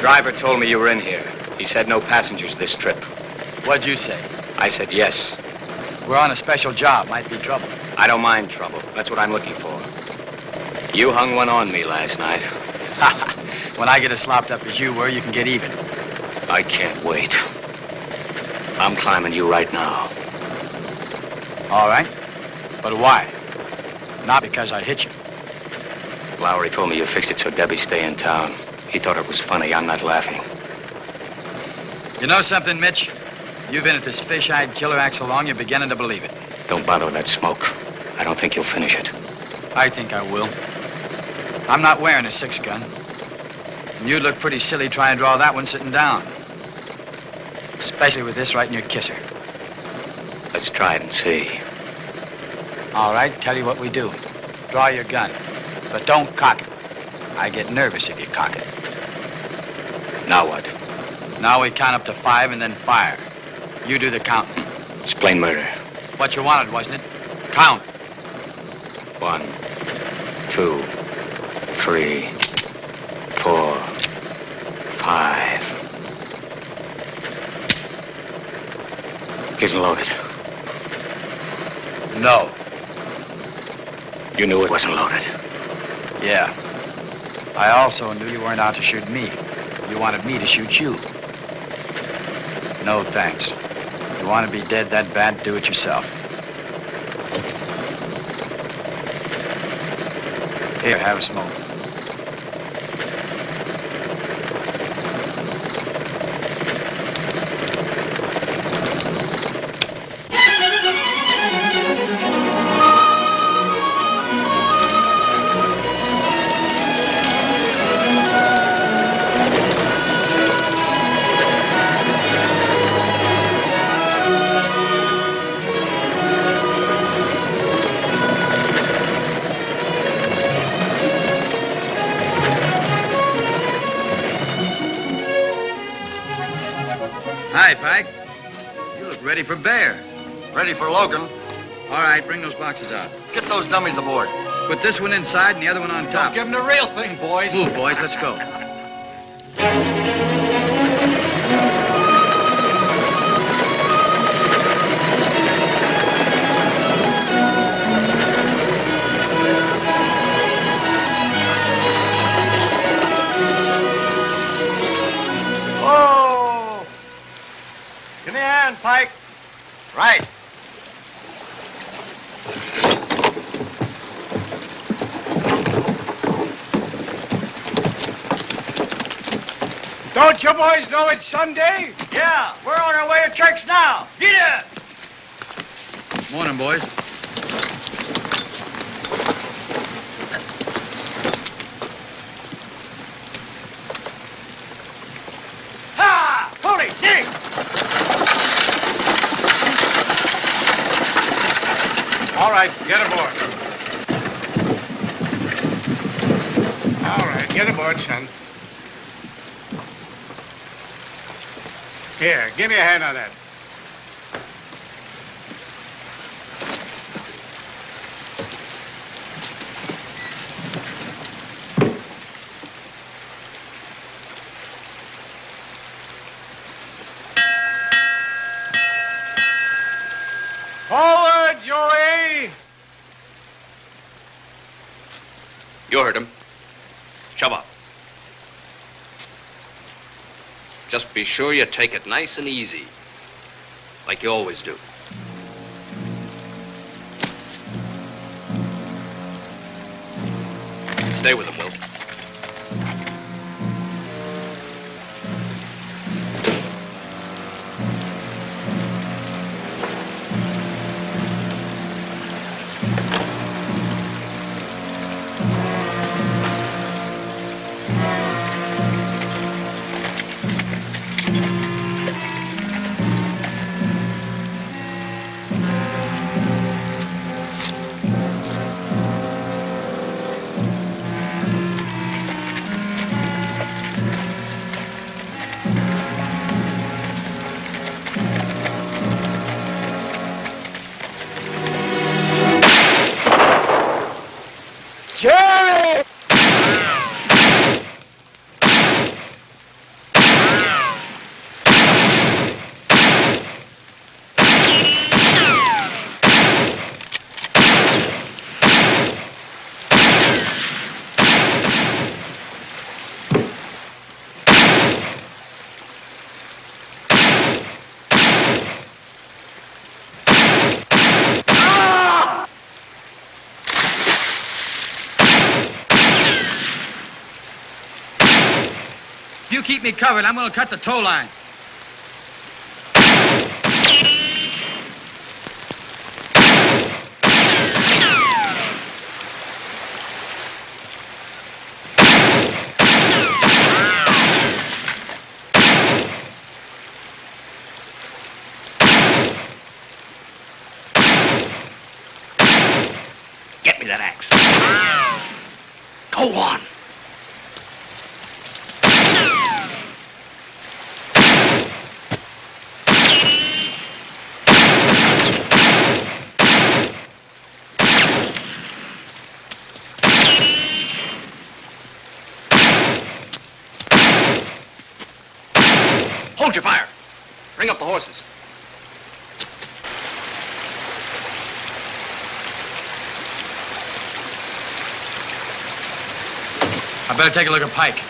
Driver told me you were in here. He said no passengers this trip. What'd you say? I said yes. We're on a special job. Might be trouble. I don't mind trouble. That's what I'm looking for. You hung one on me last night. When I get as slopped up as you were, you can get even. I can't wait. I'm climbing you right now. All right. But why? Not because I hit you. Lowry told me you fixed it so Debbie stay in town. He thought it was funny. I'm not laughing. You know something, Mitch? You've been at this fish-eyed killer act so long, you're beginning to believe it. Don't bother with that smoke. I don't think you'll finish it. I think I will. I'm not wearing a 6-gun. And you'd look pretty silly trying to draw that one sitting down. Especially with this right in your kisser. Let's try it and see. All right, tell you what we do. Draw your gun, but don't cock it. I get nervous if you cock it. Now what? Now we count up to 5 and then fire. You do the counting. It's plain murder. What you wanted, wasn't it? Count. 1, 2, 3, 4, 5. Isn't loaded. No. You knew it wasn't loaded. Yeah. I also knew you weren't out to shoot me. You wanted me to shoot you. No thanks. You want to be dead that bad, do it yourself. Here, have a smoke. Hi, Pike. You look ready for bear. Ready for Logan. All right, bring those boxes out. Get those dummies aboard. Put this one inside and the other one on top. Give them the real thing, boys. Move, boys, let's go. Oh! Give me a hand, Pike. Right. Don't you boys know it's Sunday? Yeah, we're on our way to church now. Get it! Morning, boys. Ha! Holy dig! All right, get aboard. All right, get aboard, son. Here, give me a hand on that. Forward, Joey! You heard him. Shove up. Just be sure you take it nice and easy, like you always do. Stay with him, Will. Jerry! If you keep me covered, I'm going to cut the tow line. Get me that axe. Go on. Hold your fire. Bring up the horses. I better take a look at Pike.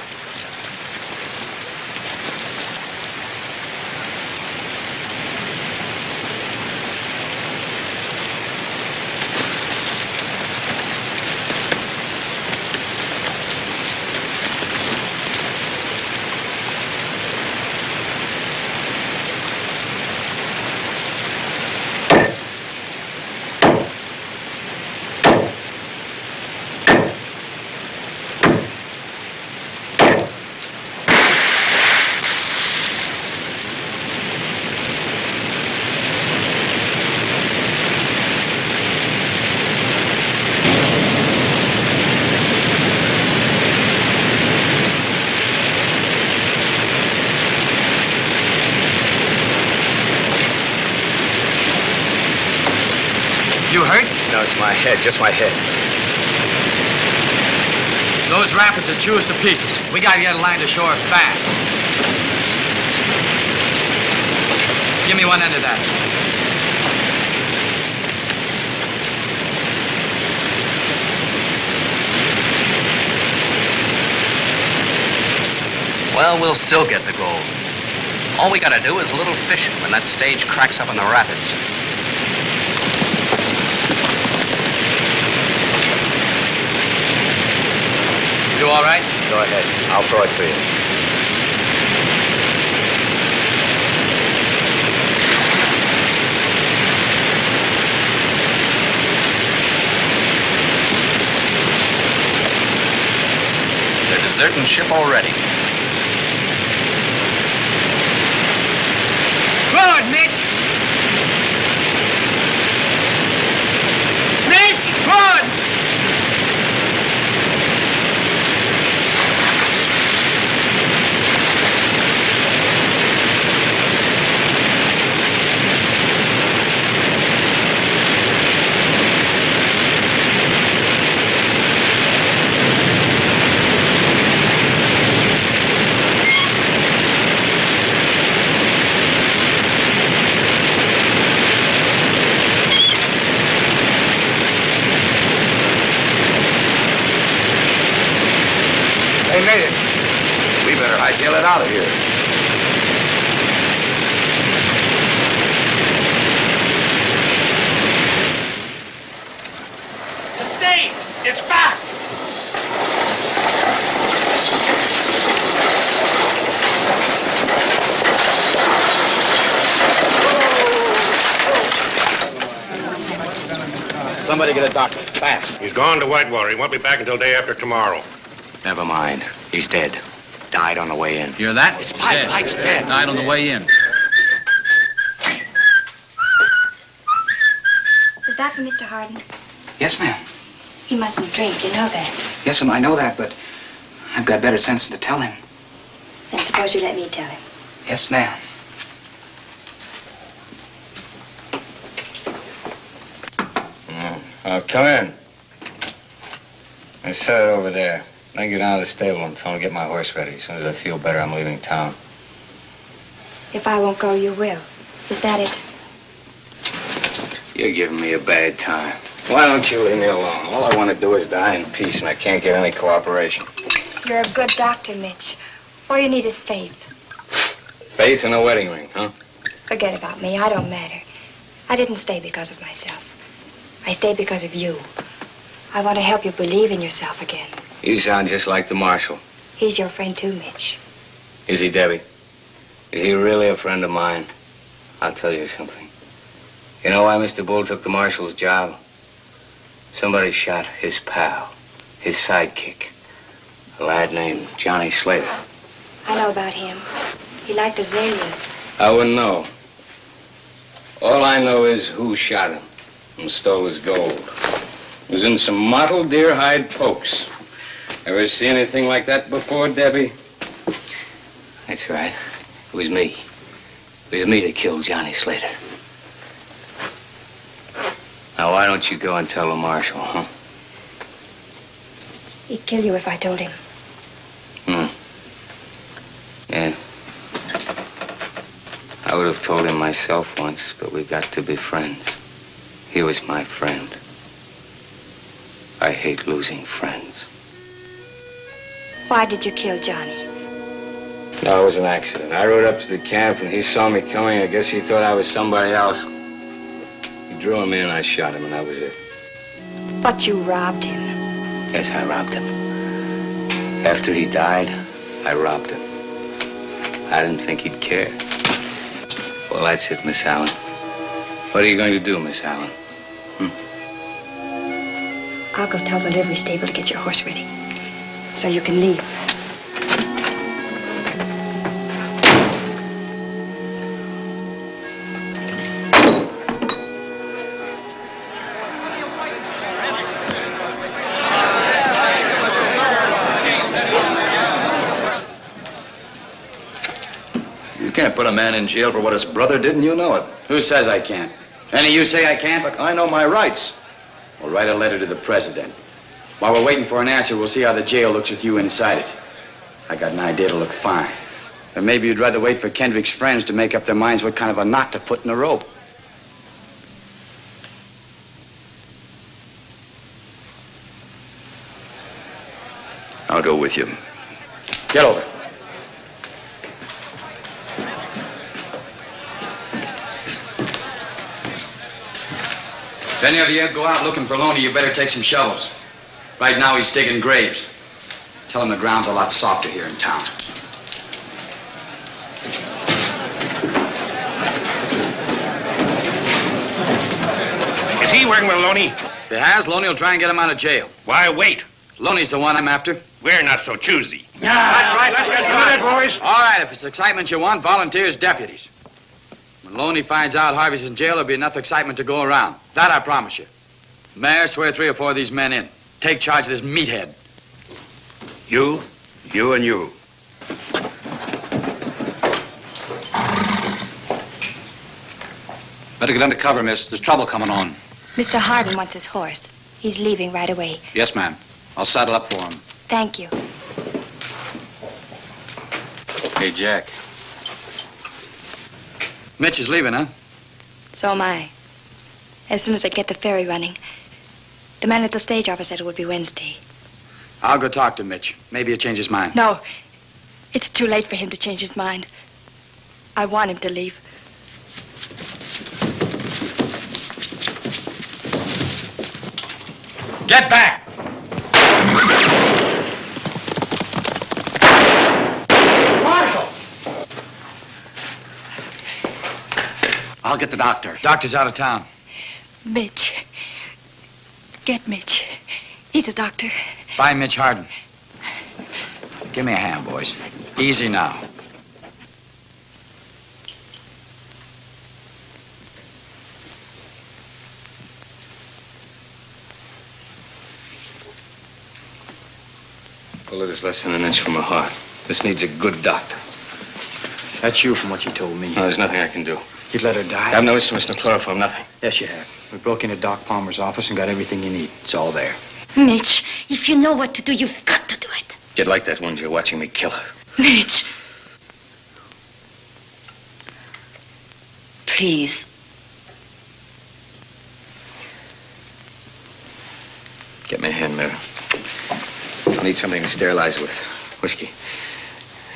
You hurt? No, it's my head, just my head. Those rapids will chew us to pieces. We gotta get a line to shore fast. Give me one end of that. Well, we'll still get the gold. All we gotta do is a little fishing when that stage cracks up in the rapids. You all right? Go ahead. I'll throw it to you. They're deserting ship already. Forward, Mitch! Mitch, forward! They made it. We better hightail it out of here. The stage! It's back! Somebody get a doctor, fast. He's gone to Whitewater. He won't be back until day after tomorrow. Never mind. He's dead. Died on the way in. Hear that? It's Pike. Dead. Pike's dead. Died on the way in. Is that for Mr. Harden? Yes, ma'am. He mustn't drink, you know that. Yes, ma'am, I know that, but I've got better sense than to tell him. Then suppose you let me tell him. Yes, ma'am. Come in. I set it over there. Then get down to the stable and tell him to get my horse ready. As soon as I feel better, I'm leaving town. If I won't go, you will. Is that it? You're giving me a bad time. Why don't you leave me alone? All I want to do is die in peace, and I can't get any cooperation. You're a good doctor, Mitch. All you need is faith. Faith in a wedding ring, huh? Forget about me. I don't matter. I didn't stay because of myself. I stayed because of you. I want to help you believe in yourself again. You sound just like the marshal. He's your friend too, Mitch. Is he, Debbie? Is he really a friend of mine? I'll tell you something. You know why Mr. Bull took the marshal's job? Somebody shot his pal, his sidekick, a lad named Johnny Slater. I know about him. He liked azaleas. I wouldn't know. All I know is who shot him and stole his gold. It was in some mottled deer hide pokes. Ever see anything like that before, Debbie? That's right. It was me. It was me that killed Johnny Slater. Now, why don't you go and tell the marshal, huh? He'd kill you if I told him. Yeah. I would have told him myself once, but we got to be friends. He was my friend. I hate losing friends. Why did you kill Johnny? No, it was an accident. I rode up to the camp and he saw me coming. I guess he thought I was somebody else. He drew him in, I shot him, and that was it. But you robbed him. Yes, I robbed him. After he died, I robbed him. I didn't think he'd care. Well, that's it, Miss Allen. What are you going to do, Miss Allen? I'll go tell the livery stable to get your horse ready, so you can leave. You can't put a man in jail for what his brother did, and you know it. Who says I can't? Any of you say I can't? Look, I know my rights. We'll write a letter to the president. While we're waiting for an answer, we'll see how the jail looks with you inside it. I got an idea to look fine. But maybe you'd rather wait for Kendrick's friends to make up their minds what kind of a knot to put in the rope. I'll go with you. Get over. If any of you go out looking for Loney, you better take some shovels. Right now, he's digging graves. Tell him the ground's a lot softer here in town. Is he working with Loney? If he has, Loney will try and get him out of jail. Why wait? Loney's the one I'm after. We're not so choosy. That's right. Let's get started, boys. All right, if it's excitement you want, volunteers, deputies. When Loney finds out Harvey's in jail, there'll be enough excitement to go around. That I promise you. Mayor, swear 3 or 4 of these men in. Take charge of this meathead. You, and you. Better get under cover, miss. There's trouble coming on. Mr. Hardin wants his horse. He's leaving right away. Yes, ma'am. I'll saddle up for him. Thank you. Hey, Jack. Mitch is leaving, huh? So am I. As soon as I get the ferry running. The man at the stage office said it would be Wednesday. I'll go talk to Mitch. Maybe he'll change his mind. No. It's too late for him to change his mind. I want him to leave. Get back! Marshal! I'll get the doctor. Doctor's out of town. Mitch. Get Mitch. He's a doctor. Find Mitch Hardin. Give me a hand, boys. Easy now. Bullet is less than an inch from the heart. This needs a good doctor. That's you from what you told me. No, there's nothing I can do. You'd let her die? I have no instruments, no chloroform, nothing. Yes, you have. We broke into Doc Palmer's office and got everything you need. It's all there. Mitch, if you know what to do, you've got to do it. Get like that one you're watching me kill her. Mitch. Please. Get me a hand mirror. I'll need something to sterilize with. Whiskey.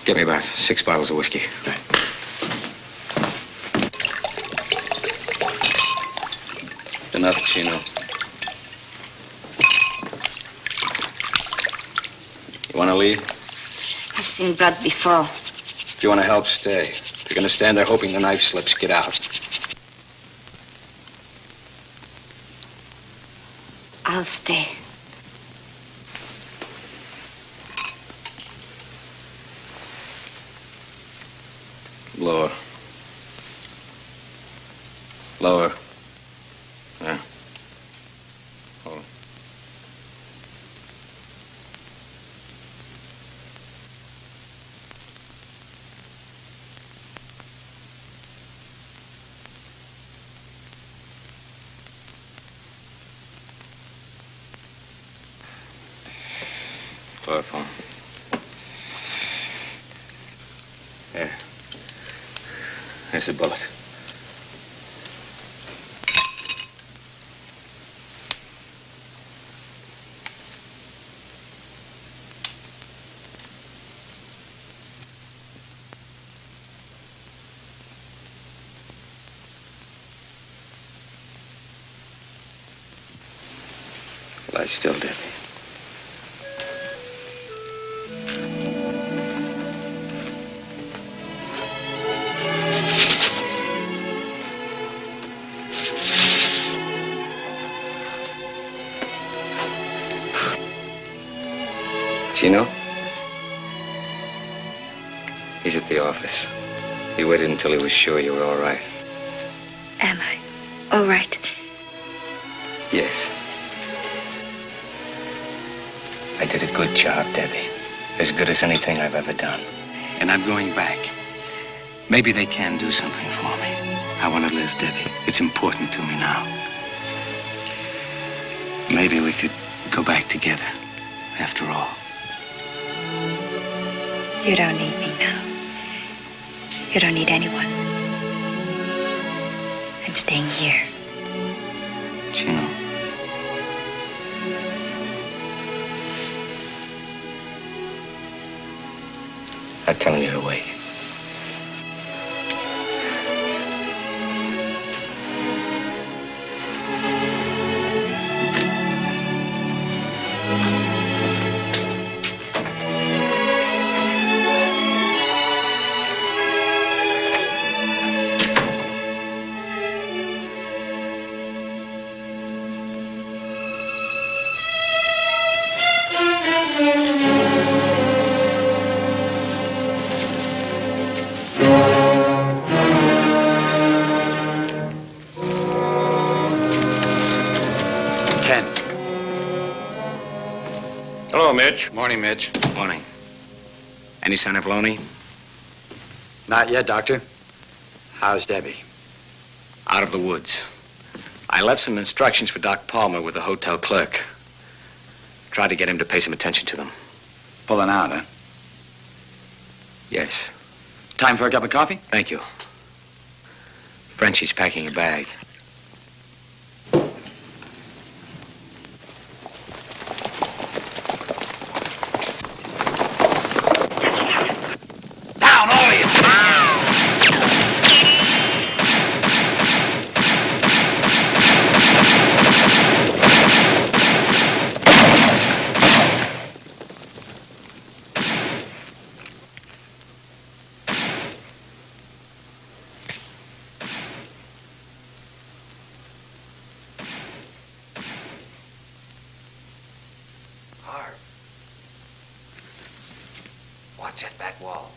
Get me about 6 bottles of whiskey. Enough, Chino. You want to leave? I've seen blood before. If you want to help, stay. If you're going to stand there hoping the knife slips, get out. I'll stay. Lower. Lower. There. Hold it. Chloroform. There. There's a bullet. Lie still, Debbie. Chino? He's at the office. He waited until he was sure you were all right. Am I all right? Yes. I did a good job, Debbie. As good as anything I've ever done. And I'm going back. Maybe they can do something for me. I want to live, Debbie. It's important to me now. Maybe we could go back together, after all. You don't need me now. You don't need anyone. I'm staying here. Chino. I'm telling you to wait. Mitch. Morning, Mitch. Morning. Any sign of Loney? Not yet, Doctor. How's Debbie? Out of the woods. I left some instructions for Doc Palmer with the hotel clerk. Tried to get him to pay some attention to them. Pulling out, huh? Yes. Time for a cup of coffee? Thank you. Frenchie's packing a bag. Watch that back wall.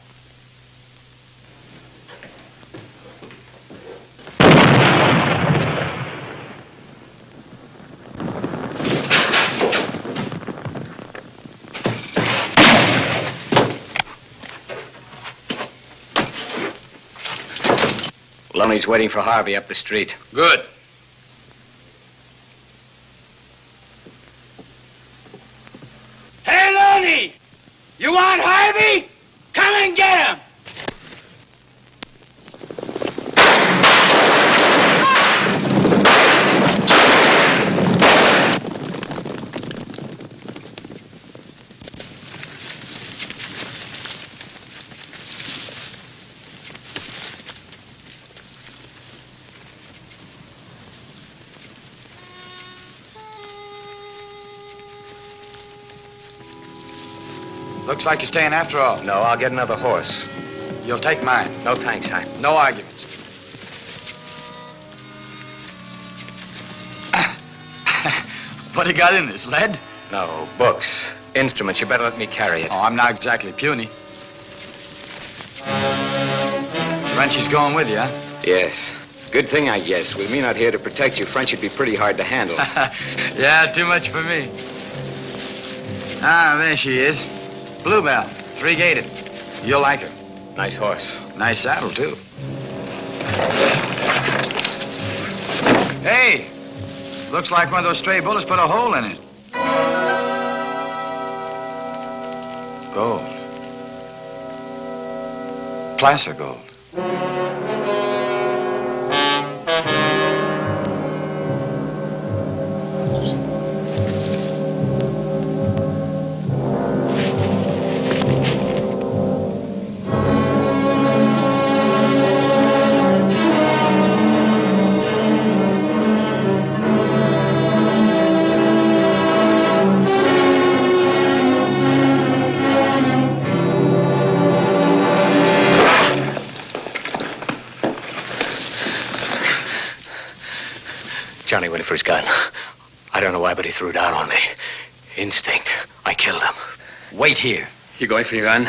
Loney's waiting for Harvey up the street. Good. Hey, Loney! You want Harvey? Come and get him! Looks like you're staying after all. No, I'll get another horse. You'll take mine. No thanks, huh? No arguments. What do you got in this, lead? No, books, instruments. You better let me carry it. Oh, I'm not exactly puny. Frenchie's going with you, huh? Yes. Good thing, I guess. With me not here to protect you, French would be pretty hard to handle. Yeah, too much for me. Ah, there she is. Bluebell, three-gated. You'll like her. Nice horse. Nice saddle, too. Hey! Looks like one of those stray bullets put a hole in it. Gold. Placer gold. Johnny Winifred's gun. I don't know why, but he threw it out on me. Instinct. I killed him. Wait here. You going for your gun?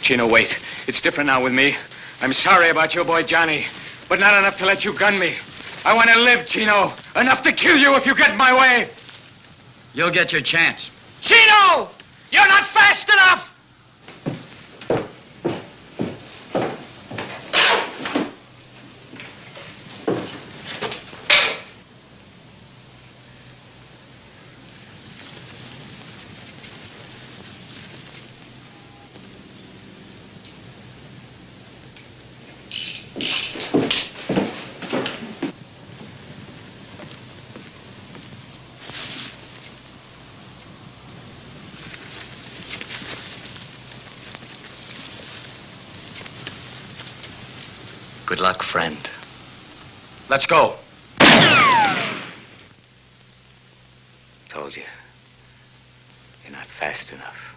Chino, wait. It's different now with me. I'm sorry about your boy Johnny, but not enough to let you gun me. I want to live, Chino. Enough to kill you if you get in my way. You'll get your chance. Chino! You're not fast enough! Good luck, friend. Let's go. Told you. You're not fast enough.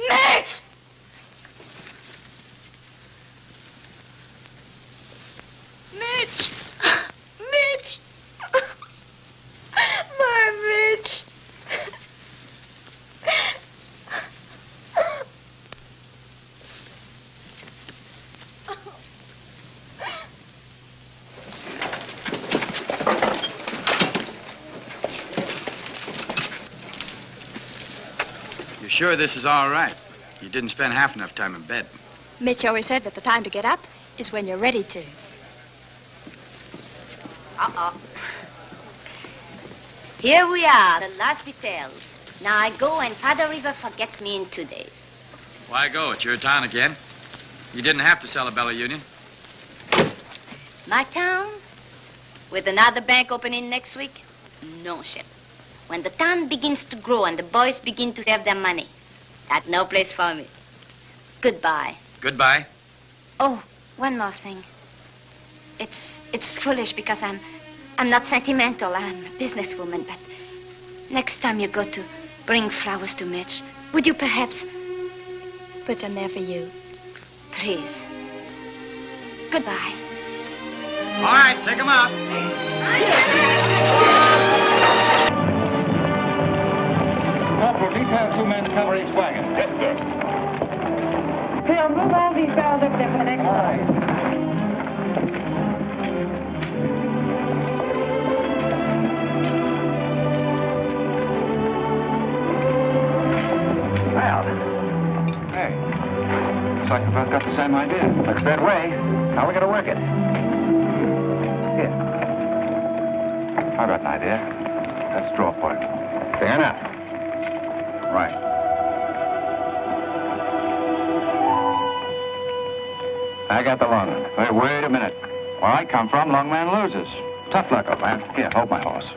Mitch! Mitch! Mitch! My Mitch! You sure this is all right? You didn't spend half enough time in bed. Mitch always said that the time to get up is when you're ready to. Uh-oh. Here we are, the last details. Now I go and Powder River forgets me in 2 days. Why go? It's your town again. You didn't have to sell a Bella Union. My town? With another bank opening next week? No, Shep. When the town begins to grow and the boys begin to save their money, that's no place for me. Goodbye. Goodbye. Oh, one more thing. It's foolish because I'm not sentimental. I'm a businesswoman, but next time you go to bring flowers to Mitch, would you perhaps Put some there for you. please? Goodbye. All right, take him out. Corporal, detail 2 men to cover each wagon. Yes, sir. Phil, move all these barrels over there for the next one. Well, hey, looks like we both got the same idea. Looks that way. How are we going to work it? Here. I've got an idea. Let's draw for it. Fair enough. Right. I got the long one. Wait a minute. Where I come from, long man loses. Tough luck, old man. Here, hold my horse. 1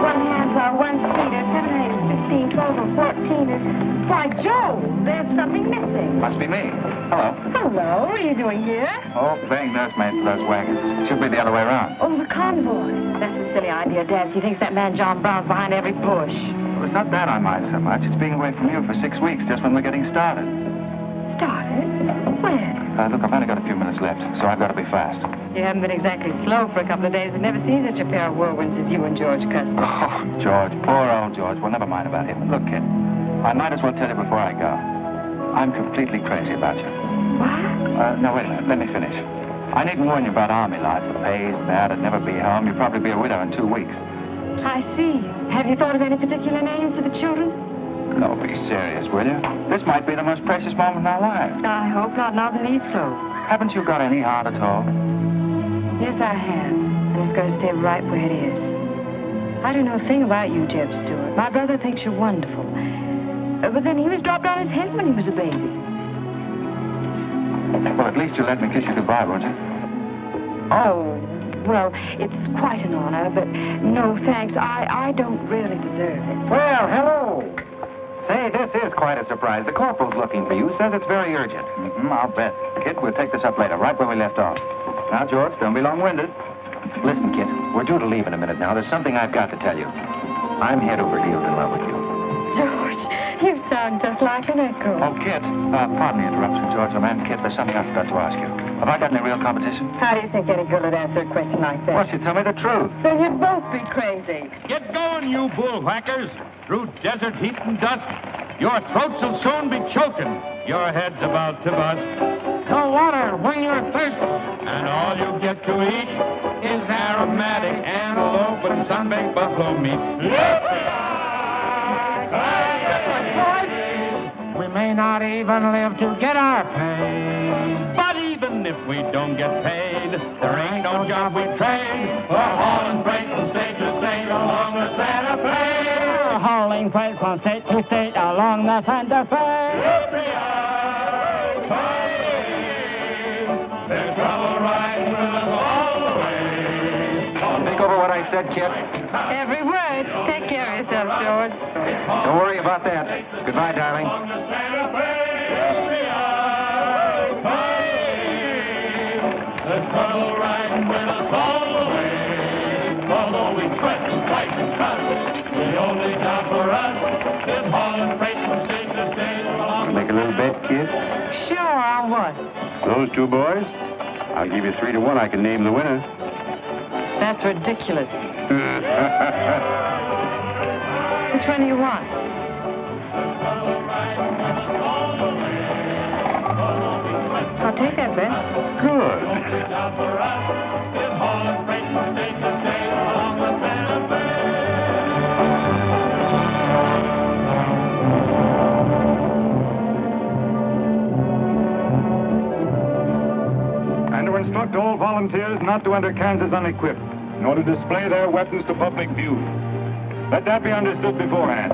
half hour, 1 seater, 7 8 15, 12 and 14 is... Why, Joe, there's something missing. Must be me. Hello. Hello, what are you doing here? Oh, being nursemaid for those wagons. Should be the other way around. Oh, the convoy. That's a silly idea, Dad. He thinks that man John Brown's behind every push. Well, it's not that I mind so much. It's being away from you for 6 weeks, just when we're getting started. Started? When? Look, I've only got a few minutes left, so I've got to be fast. You haven't been exactly slow for a couple of days. I've never seen such a pair of whirlwinds as you and George Custer. Oh, George. Poor old George. Well, never mind about him. Look, kid, I might as well tell you before I go. I'm completely crazy about you. What? No, wait a minute. Let me finish. I needn't warn you about army life. The pay's bad. I'd never be home. You'd probably be a widow in 2 weeks. I see. Have you thought of any particular names for the children? No, be serious, will you? This might be the most precious moment in our lives. I hope not. Now the needs flow. Haven't you got any heart at all? Yes, I have. And it's going to stay right where it is. I don't know a thing about you, Jeb Stewart. My brother thinks you're wonderful. But then he was dropped on his head when he was a baby. Well, at least you'll let me kiss you goodbye, won't you? Oh, well, it's quite an honor, but no thanks. I don't really deserve it. Well, hello. Say, this is quite a surprise. The corporal's looking for you. Says it's very urgent. I'll bet. Kid, we'll take this up later, right where we left off. Now, George, don't be long-winded. Listen, kid, we're due to leave in a minute now. There's something I've got to tell you. I'm head over heels in love with you. George, you sound just like an echo. Oh, Kit, pardon the interruption, George. Oh, man, Kit, there's something I forgot to ask you. Have I got any real competition? How do you think any girl would answer a question like that? Well, she tell me the truth. Then you'd both be crazy. Get going, you bullwhackers. Through desert heat and dust, your throats will soon be choking. Your head's about to bust. The water when you're thirsty, and all you get to eat is aromatic antelope and sun-baked buffalo meat. We may not even live to get our pay, but even if we don't get paid, there ain't no job we trade for hauling freight from state to state along the Santa Fe. Hauling freight from state to state along the Santa Fe. There's trouble riding with us all the way. Think over what I said, Kit. Every word. Take care of yourself, George. Don't worry about that. Goodbye, darling. There's trouble riding with us all the way. Although we sweat and fight and cuss, the only job for us is hauling freight from state to state along. Make a little bet, kid? Sure, on what? Those two boys? I'll give you 3 to 1. I can name the winner. That's ridiculous. Which one do you want? I'll take that bet. Good. And to instruct all volunteers not to enter Kansas unequipped, nor to display their weapons to public view. Let that be understood beforehand.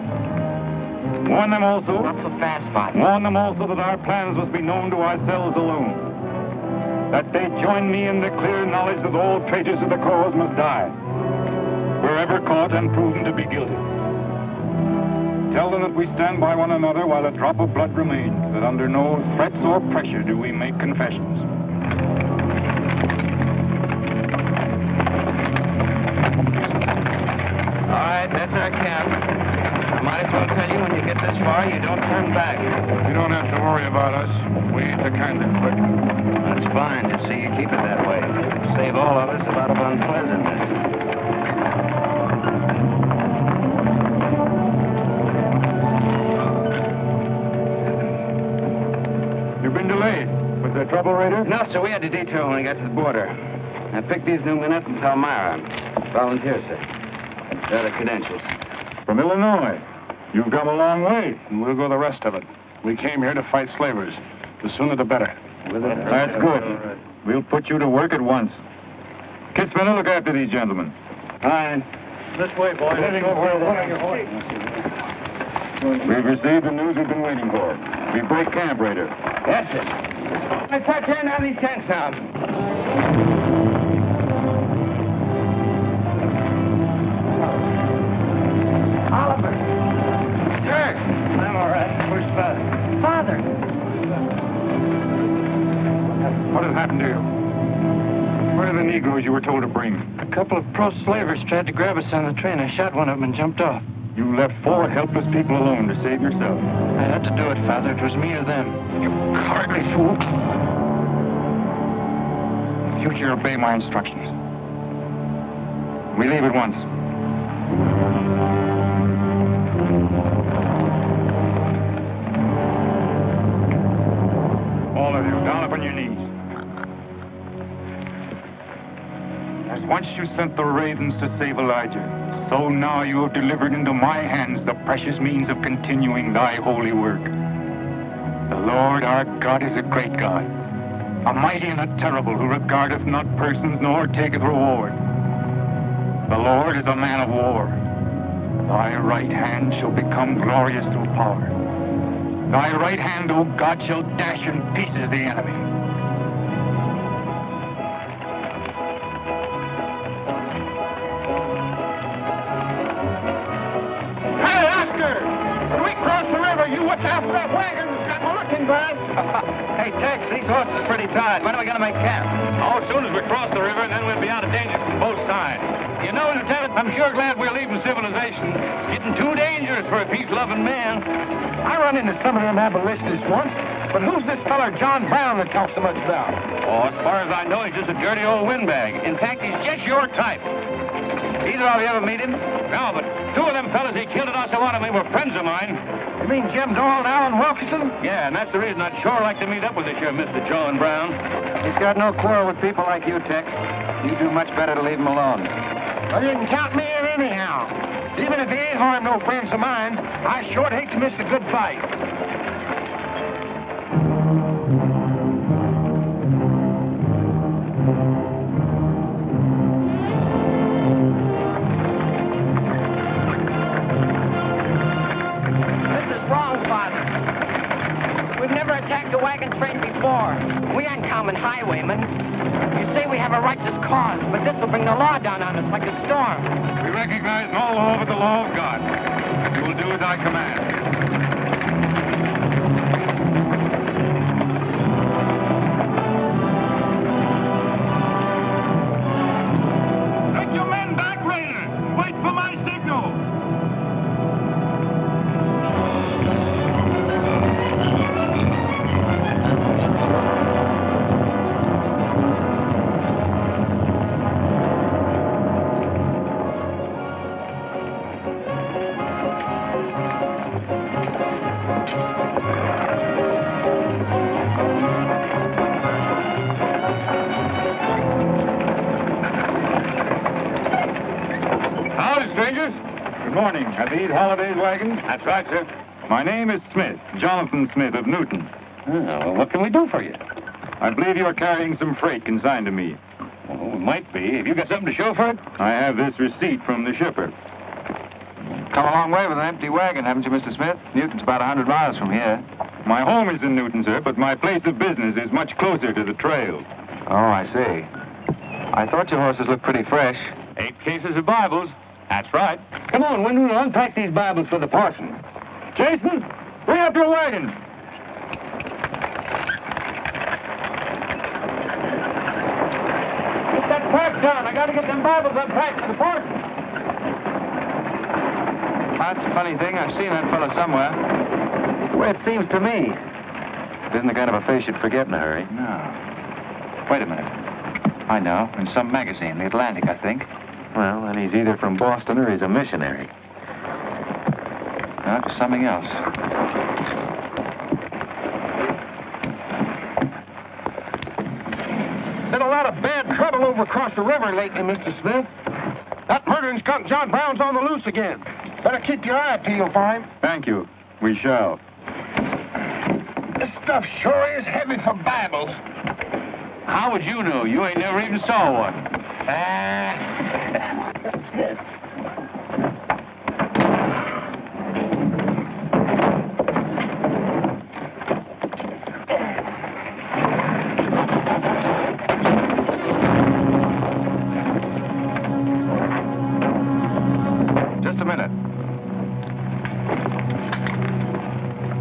Warn them also. Not so fast, Spot. Warn them also that our plans must be known to ourselves alone. That they join me in the clear knowledge that all traitors of the cause must die, wherever caught and proven to be guilty. Tell them that we stand by one another while a drop of blood remains, that under no threats or pressure do we make confessions. All right, that's our camp. I might as well tell you when you get this far, you don't turn back. You don't have to worry about us. We ain't the kind that quit. That's fine. Just see you keep it that way. Save all of us a lot of unpleasantness. You've been delayed. Was there trouble, Raider? No, sir. We had to detour when we got to the border. I picked these new men up from Palmyra. Volunteer, sir. They're the credentials. From Illinois. You've come a long way, and we'll go the rest of it. We came here to fight slavers. The sooner the better. That's good. We'll put you to work at once. Kit Spinner, look after these gentlemen. Fine. This way, boys. We've received the news we've been waiting for. We break camp, Raider. Yes, sir. Let's start tearing down these tents now. Oliver. Sir. I'm all right. Where's Father? Father. What had happened to you? Where are the Negroes you were told to bring? A couple of pro-slavers tried to grab us on the train. I shot one of them and jumped off. You left 4 helpless people alone to save yourself. I had to do it, Father. It was me or them. You cowardly fool. In the future, obey my instructions. We leave at once. All of you, down upon your knees. As once you sent the ravens to save Elijah, so now you have delivered into my hands the precious means of continuing thy holy work. The Lord our God is a great God, a mighty and a terrible, who regardeth not persons nor taketh reward. The Lord is a man of war. Thy right hand shall become glorious through power. Thy right hand, O God, shall dash in pieces the enemy. Hey, Oscar! When we cross the river, you watch out for that wagon that's got marking glass. Hey, Tex, these horses are pretty tired. When are we going to make camp? Oh, as soon as we cross the river, then we'll be out of danger from both sides. You know, Lieutenant, I'm sure glad we're leaving civilization. It's getting too dangerous for a peace-loving man. I run into some of them abolitionists once, but who's this feller John Brown that talks so much about? Oh, as far as I know, he's just a dirty old windbag. In fact, he's just your type. Either of you ever meet him? No, but 2 of them fellas he killed at Osawatomie were friends of mine. You mean Jim Doyle and Alan Wilkerson? Yeah, and that's the reason I'd sure like to meet up with this here Mr. John Brown. He's got no quarrel with people like you, Tex. You do much better to leave him alone. Well, you can count me in anyhow. Even if he ain't harmed no friends of mine, I sure hate to miss a good fight. This is wrong, Father. We've never attacked a wagon train before. We aren't common highwaymen. You say we have a righteous cause, but this will bring the law down on us like a storm. We recognize no law but the law of God. You will do as I command. Take your men back, Raiders! Wait for my signal! Howdy, strangers. Good morning. Are these holidays wagons? That's right, sir. My name is Smith, Jonathan Smith of Newton. Well, what can we do for you? I believe you are carrying some freight consigned to me. Oh, it might be. Have you got something to show for it? I have this receipt from the shipper. Come a long way with an empty wagon, haven't you, Mr. Smith? Newton's about 100 miles from here. My home is in Newton, sir, but my place of business is much closer to the trail. Oh, I see. I thought your horses looked pretty fresh. 8 cases of Bibles. That's right. Come on, when we'll unpack these Bibles for the parson. Jason, bring up your wagon. Get that pack down. I gotta get them Bibles unpacked for the parson. That's a funny thing. I've seen that fellow somewhere. The way it seems to me. It isn't the kind of a face you'd forget in a hurry. No. Wait a minute. I know. In some magazine, The Atlantic, I think. Well, then he's either from Boston or he's a missionary. Now, to something else. Been a lot of bad trouble over across the river lately, Mr. Smith. That murdering skunk John Brown's on the loose again. Better keep your eye peeled for him. Thank you. We shall. This stuff sure is heavy for Bibles. How would you know? You ain't never even saw one.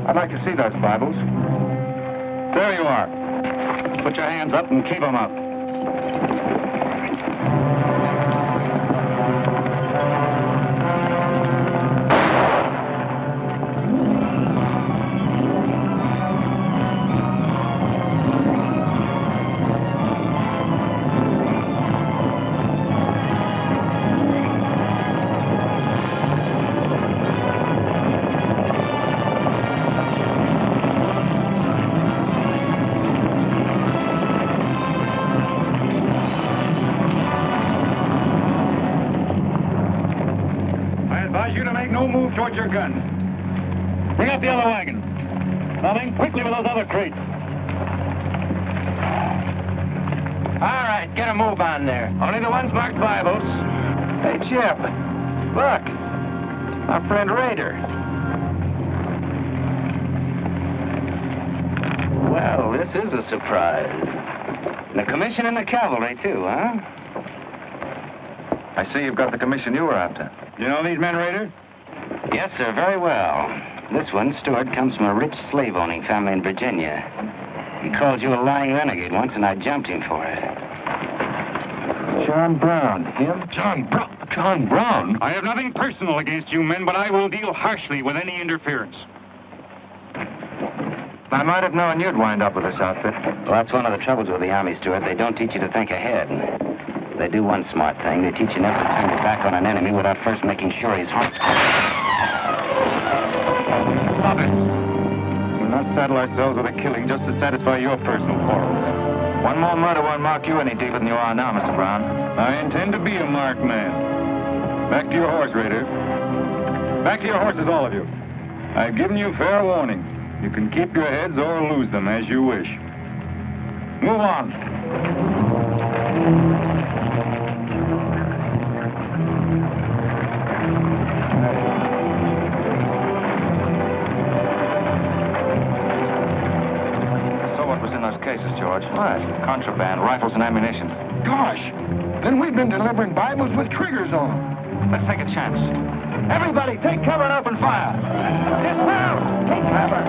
I'd like to see those Bibles. There you are. Put your hands up and keep them up. Towards your gun. Bring up the other wagon. Now then, quickly with those other crates. All right, get a move on there. Only the ones marked Bibles. Hey, Chip. Look. Our friend Raider. Well, this is a surprise. And a commission in the cavalry, too, huh? I see you've got the commission you were after. You know these men, Raider? Yes, sir, very well. This one, Stewart, comes from a rich slave-owning family in Virginia. He called you a lying renegade once, and I jumped him for it. John Brown. Him? John Brown? I have nothing personal against you men, but I will deal harshly with any interference. I might have known you'd wind up with this outfit. Well, that's one of the troubles with the Army, Stewart. They don't teach you to think ahead. They do one smart thing. They teach you never to turn your back on an enemy without first making sure he's hurt. Stop it. We'll not saddle ourselves with a killing just to satisfy your personal quarrels. One more murder won't mark you any deeper than you are now, Mr. Brown. I intend to be a marked man. Back to your horse, Raider. Back to your horses, all of you. I've given you fair warning. You can keep your heads or lose them as you wish. Move on. Cases, George. What? Contraband, rifles, and ammunition. Gosh! Then we've been delivering Bibles with triggers on them. Let's take a chance. Everybody, take cover and open fire. Dismount! Take cover!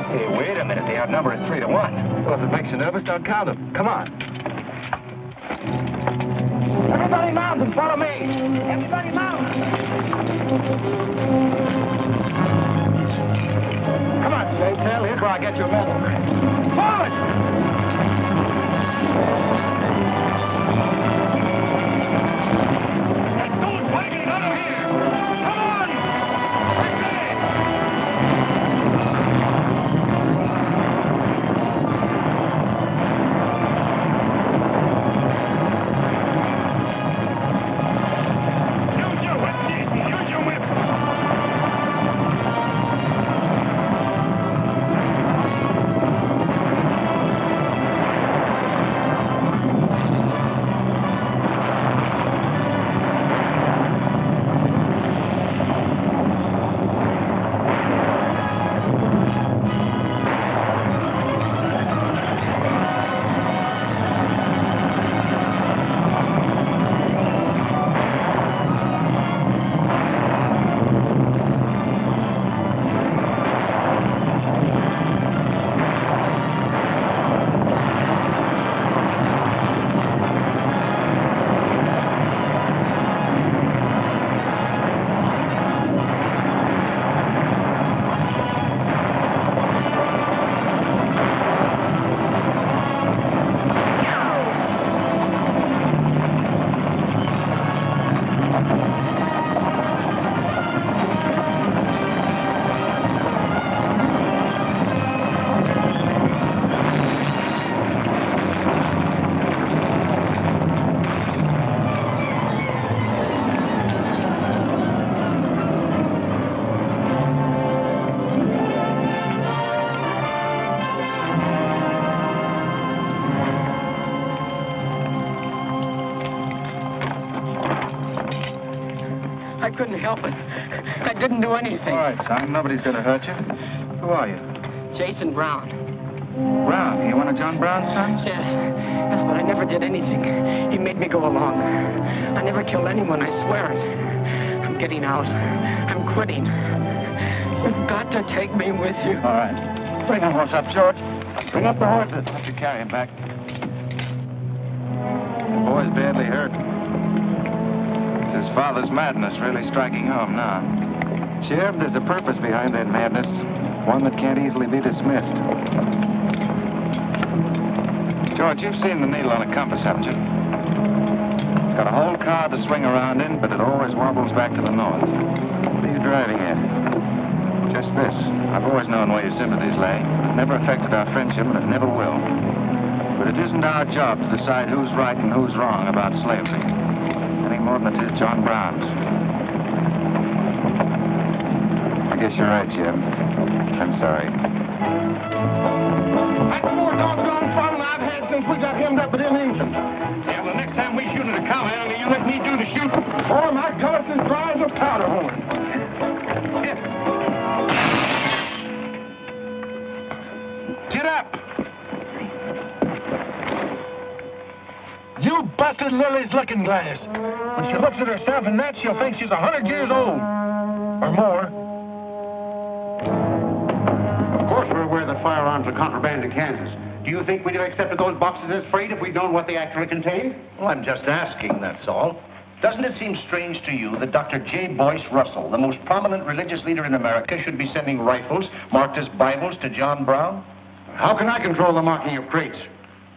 Hey, wait a minute. The outnumber is 3 to 1. Well, if it makes you nervous, don't count them. Come on. Everybody mount and follow me. Everybody mount. Come on, Shaytail. Here's where I get your medal. Forward! Those wagons out of here! Come on! I couldn't help it. I didn't do anything. All right, son. Nobody's going to hurt you. Who are you? Jason Brown. Brown. You one of John Brown's sons? Yes. Yes, but I never did anything. He made me go along. I never killed anyone, I swear it. I'm getting out. I'm quitting. You've got to take me with you. All right. Bring the horse up, George. Bring up the horses. Let you carry him back. The boy's badly hurt. It's his father's madness really striking home now. Sheriff, there's a purpose behind that madness. One that can't easily be dismissed. George, you've seen the needle on a compass, haven't you? It's got a whole car to swing around in, but it always wobbles back to the north. What are you driving at? Just this. I've always known where your sympathies lay. It never affected our friendship, and it never will. But it isn't our job to decide who's right and who's wrong about slavery. Any more than it is John Brown's. I guess you're right, Jim. I'm sorry. That's more doggone fun than I've had since we got hemmed up with them Indians. Yeah, well, next time we shoot at a cowhand, you let me do the shooting. Boy, my guts as dry as a powder horn. Get up! You busted Lily's looking glass. When she looks at herself in that, she'll think she's 100 years old. Or more. Of course we're aware that firearms are contraband in Kansas. Do you think we'd have accepted those boxes as freight if we'd known what they actually contained? Well, I'm just asking, that's all. Doesn't it seem strange to you that Dr. J. Boyce Russell, the most prominent religious leader in America, should be sending rifles marked as Bibles to John Brown? How can I control the marking of crates?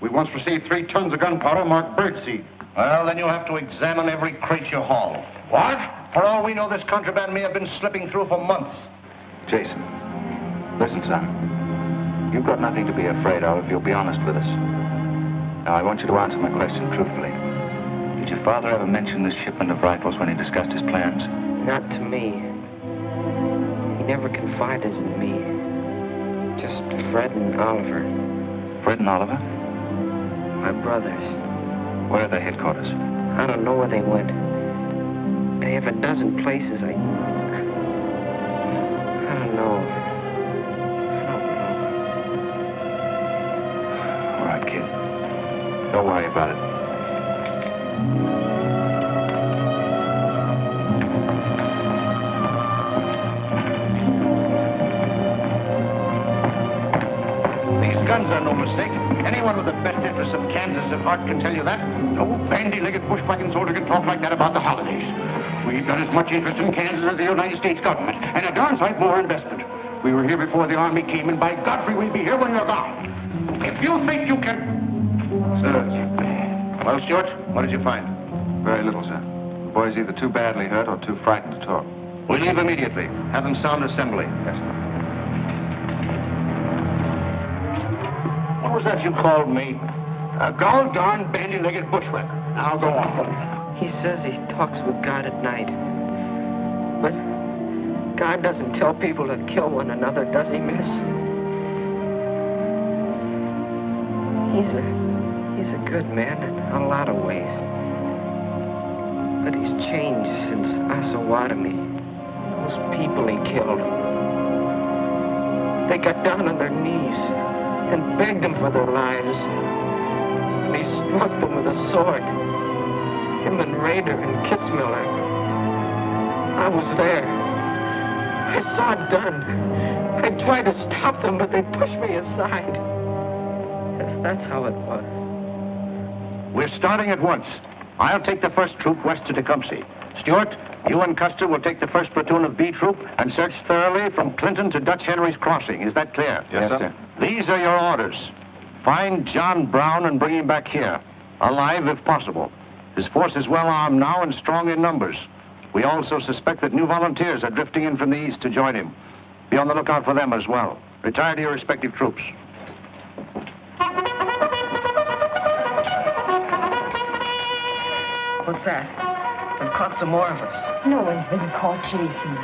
We once received 3 tons of gunpowder marked birdseed. Well, then you'll have to examine every crate you haul. What? For all we know, this contraband may have been slipping through for months. Jason, listen, son. You've got nothing to be afraid of if you'll be honest with us. Now, I want you to answer my question truthfully. Did your father ever mention this shipment of rifles when he discussed his plans? Not to me. He never confided in me. Just Fred and Oliver. Fred and Oliver? My brothers. Where are their headquarters? I don't know where they went. They have a dozen places. I don't know. All right, kid. Don't worry about it. Guns are no mistake. Anyone with the best interests of Kansas at heart can tell you that. No bandy-legged bushwhacking soldier can talk like that about the holidays. We've got as much interest in Kansas as the United States government, and a darn sight more invested. We were here before the Army came, and by Godfrey, we'll be here when you're gone. If you think you can... Sir. Well, Stuart, what did you find? Very little, sir. The boy's either too badly hurt or too frightened to talk. We'll leave immediately. Have them sound assembly. Yes, sir. What was that you called me? A gall-darn bandy-legged bushwhacker. Now go on. He says he talks with God at night. But God doesn't tell people to kill one another, does he, miss? He's a good man in a lot of ways. But he's changed since Osawatomie. Those people he killed. They got down on their knees and begged him for their lives. And he struck them with a sword. Him and Rader and Kitzmiller. I was there. I saw it done. I tried to stop them, but they pushed me aside. Yes, that's how it was. We're starting at once. I'll take the first troop west to Tecumseh. Stuart, you and Custer will take the first platoon of B Troop and search thoroughly from Clinton to Dutch Henry's Crossing. Is that clear? Yes, sir. These are your orders. Find John Brown and bring him back here, alive if possible. His force is well armed now and strong in numbers. We also suspect that new volunteers are drifting in from the east to join him. Be on the lookout for them as well. Retire to your respective troops. What's that? They've caught some more of us. No one's been caught, Jason.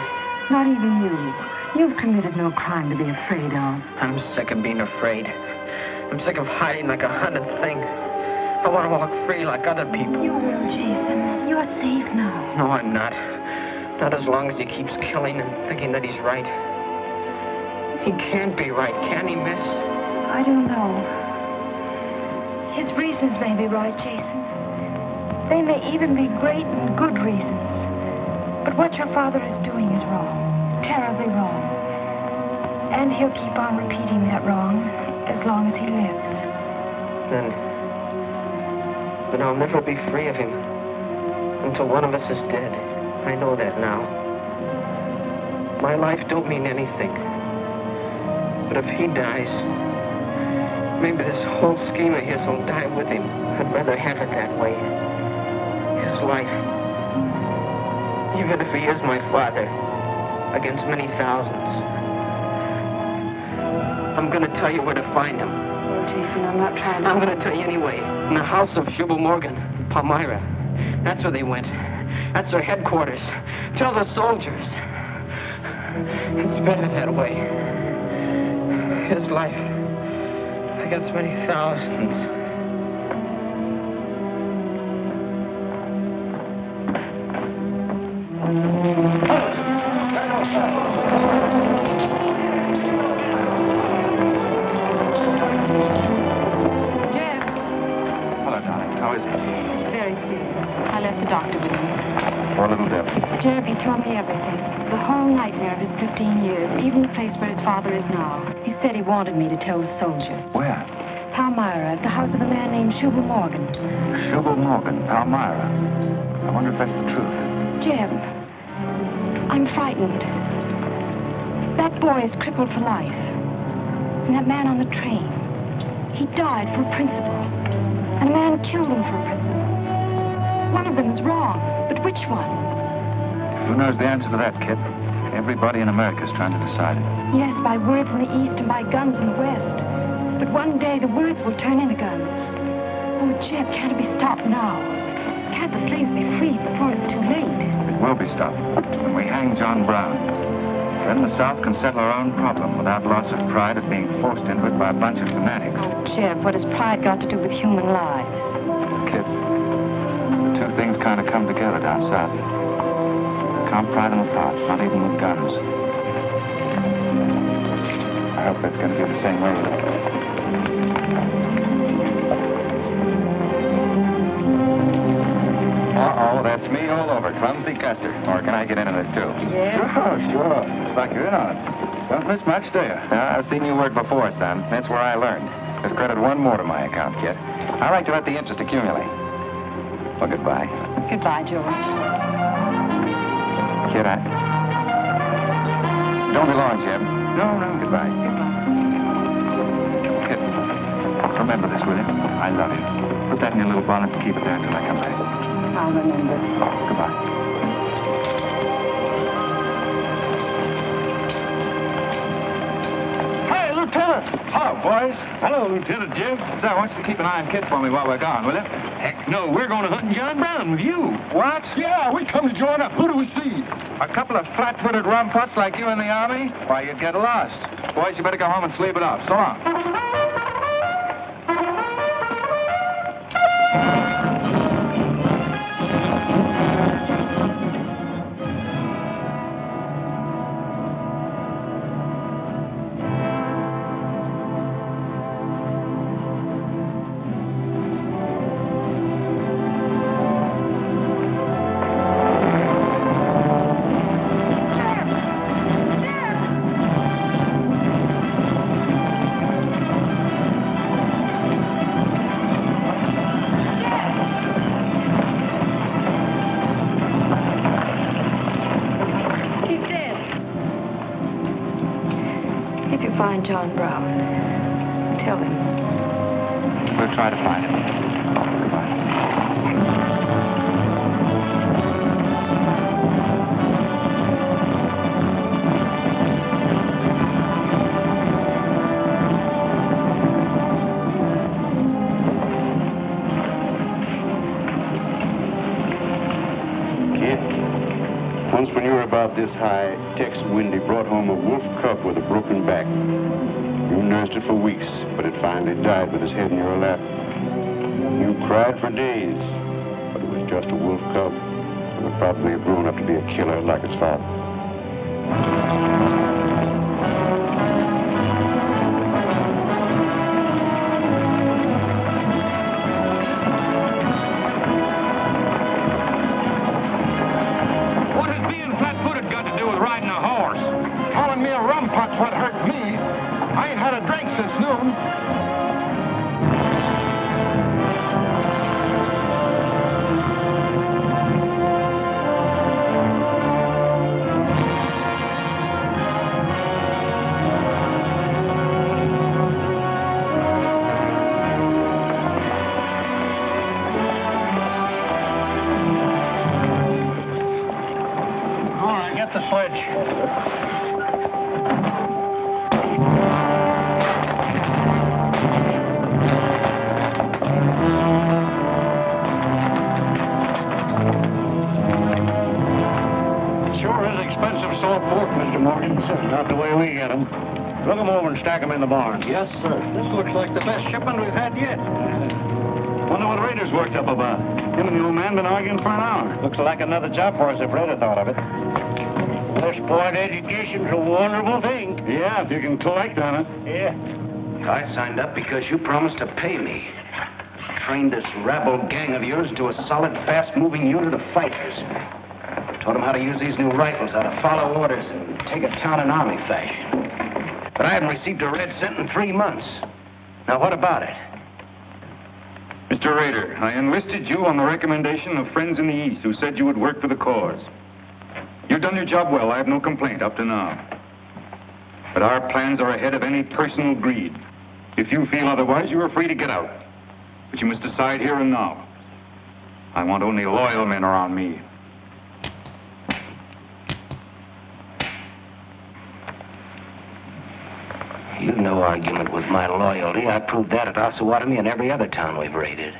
Not even you. You've committed no crime to be afraid of. I'm sick of being afraid. I'm sick of hiding like a hunted thing. I want to walk free like other people. You will, Jason. You're safe now. No, I'm not. Not as long as he keeps killing and thinking that he's right. He can't be right, can he, miss? I don't know. His reasons may be right, Jason. They may even be great and good reasons. But what your father is doing is wrong. Terribly wrong. And he'll keep on repeating that wrong as long as he lives. Then I'll never be free of him until one of us is dead. I know that now. My life don't mean anything. But if he dies, maybe this whole scheme of his will die with him. I'd rather have it that way. His life. Even if he is my father, against many thousands. I'm gonna tell you where to find him. Oh, Jason, I'm not trying to... I'm gonna tell you anyway. In the house of Jubal Morgan, Palmyra. That's where they went. That's their headquarters. Tell the soldiers. It's better that way. His life against many thousands. Jeb, he told me everything. The whole nightmare of his 15 years, even the place where his father is now. He said he wanted me to tell the soldiers. Where? Palmyra, at the house of a man named Jubal Morgan. Jubal Morgan, Palmyra. I wonder if that's the truth. Jeb, I'm frightened. That boy is crippled for life. And that man on the train, he died for a principle. And a man killed him for a principle. One of them is wrong, but which one? Who knows the answer to that, Kip? Everybody in America's trying to decide it. Yes, by words in the East and by guns in the West. But one day the words will turn into guns. Oh, Jeb, can't it be stopped now? Can't the slaves be free before it's too late? It will be stopped when we hang John Brown. Then the South can settle our own problem without loss of pride at being forced into it by a bunch of fanatics. Oh, Jeb, what has pride got to do with human lives? Kip, the two things kind of come together down south. Can't pry them apart, not even with guns. I hope that's going to be the same way. Uh-oh, that's me all over. Clumsy Custer. Or can I get into this, too? Yeah? Sure. Looks like you're in on it. Don't miss much, do you? I've seen you work before, son. That's where I learned. Just credit one more to my account, kid. I like to let the interest accumulate. Well, goodbye. Goodbye, George. Kid, don't be long, Jeb. No, goodbye. Kid, remember this, will you? I love you. Put that in your little bonnet and keep it there until I come back. I'll remember. Goodbye. Hey, Lieutenant! Hello, boys. Hello, Lieutenant Jeb. So, I want you to keep an eye on Kid for me while we're gone, will you? Heck no, we're going to hunting John Brown with you. What? Yeah, we come to join up. Who do we see? A couple of flat-footed rumputs like you in the Army? Why, you'd get lost. Boys, you better go home and sleep it off. So long. John Brown. Tell him. We'll try to find him. Goodbye. Kid, once when you were about this high, Tex Windy brought home a wolf cub with a broken back. You nursed it for weeks, but it finally died with his head in your lap. You cried for days, but it was just a wolf cub. and would probably have grown up to be a killer like his father. What has being flat-footed got to do with riding a horse? Calling me a rum pot's what hurt me. I ain't had a drink since noon. All right, get the sledge. Sure is expensive salt pork, Mr. Morgan. Not the way we get them. Look them over and stack them in the barn. Yes, sir. This looks like the best shipment we've had yet. Wonder what Rader's worked up about. Him and the old man been arguing for an hour. Looks like another job for us if Raider thought of it. This boy education's a wonderful thing. Yeah, if you can collect on it. Yeah. I signed up because you promised to pay me. Trained this rabble gang of yours into a solid, fast-moving unit of fighters. Taught them how to use these new rifles, how to follow orders, and take a town in army fashion. But I haven't received a red cent in 3 months. Now, what about it? Mr. Rader, I enlisted you on the recommendation of friends in the East who said you would work for the cause. You've done your job well. I have no complaint up to now. But our plans are ahead of any personal greed. If you feel otherwise, you are free to get out. But you must decide here and now. I want only loyal men around me. You've no argument with my loyalty. I proved that at Osawatomie and every other town we've raided.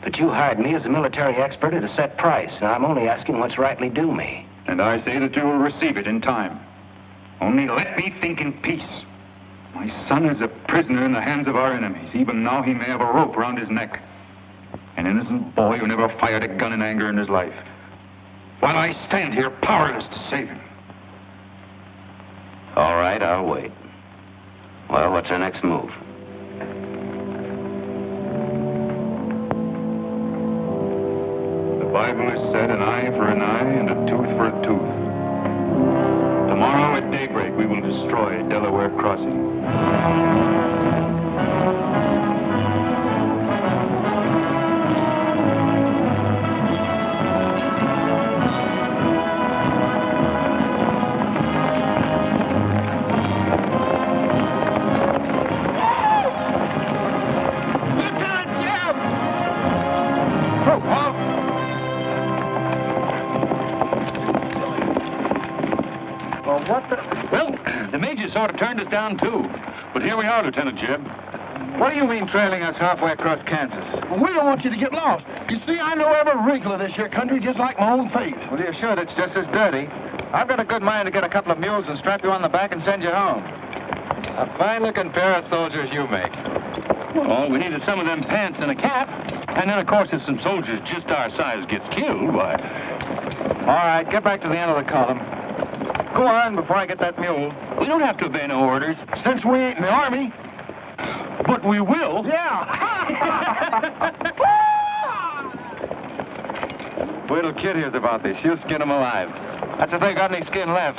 But you hired me as a military expert at a set price. Now, I'm only asking what's rightly due me. And I say that you will receive it in time. Only let me think in peace. My son is a prisoner in the hands of our enemies. Even now he may have a rope around his neck. An innocent boy who never fired a gun in anger in his life. While I stand here powerless to save him. All right, I'll wait. Well, what's our next move? The Bible has said an eye for an eye and a tooth for a tooth. Tomorrow at daybreak, we will destroy Delaware Crossing. Sort of turned us down, too. But here we are, Lieutenant Jeb. What do you mean trailing us halfway across Kansas? Well, we don't want you to get lost. You see, I know every wrinkle of this here country just like my own face. Well, you're sure it's just as dirty? I've got a good mind to get a couple of mules and strap you on the back and send you home. A fine-looking pair of soldiers you make. Well, all we need is some of them pants and a cap. And then, of course, if some soldiers just our size gets killed, why... All right, get back to the end of the column. Go on before I get that mule. We don't have to obey no orders. Since we ain't in the army. But we will. Yeah. Wait till Kid hears about this. She'll skin him alive. That's if they got any skin left.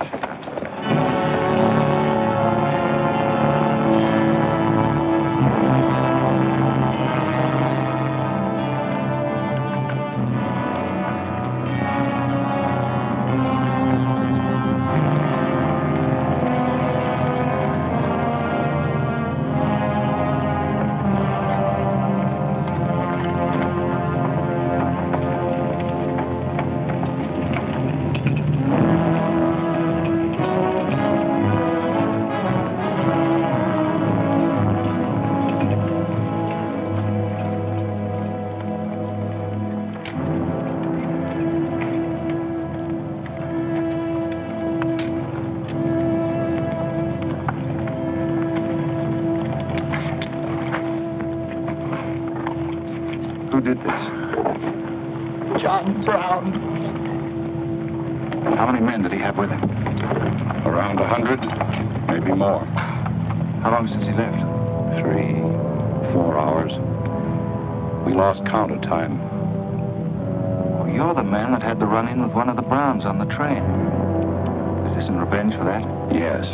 Who did this? John Brown. How many men did he have with him? Around 100, maybe more. How long since he left? 3, 4 hours. We lost count of time. Well, you're the man that had the run-in with one of the Browns on the train. Is this in revenge for that? Yes.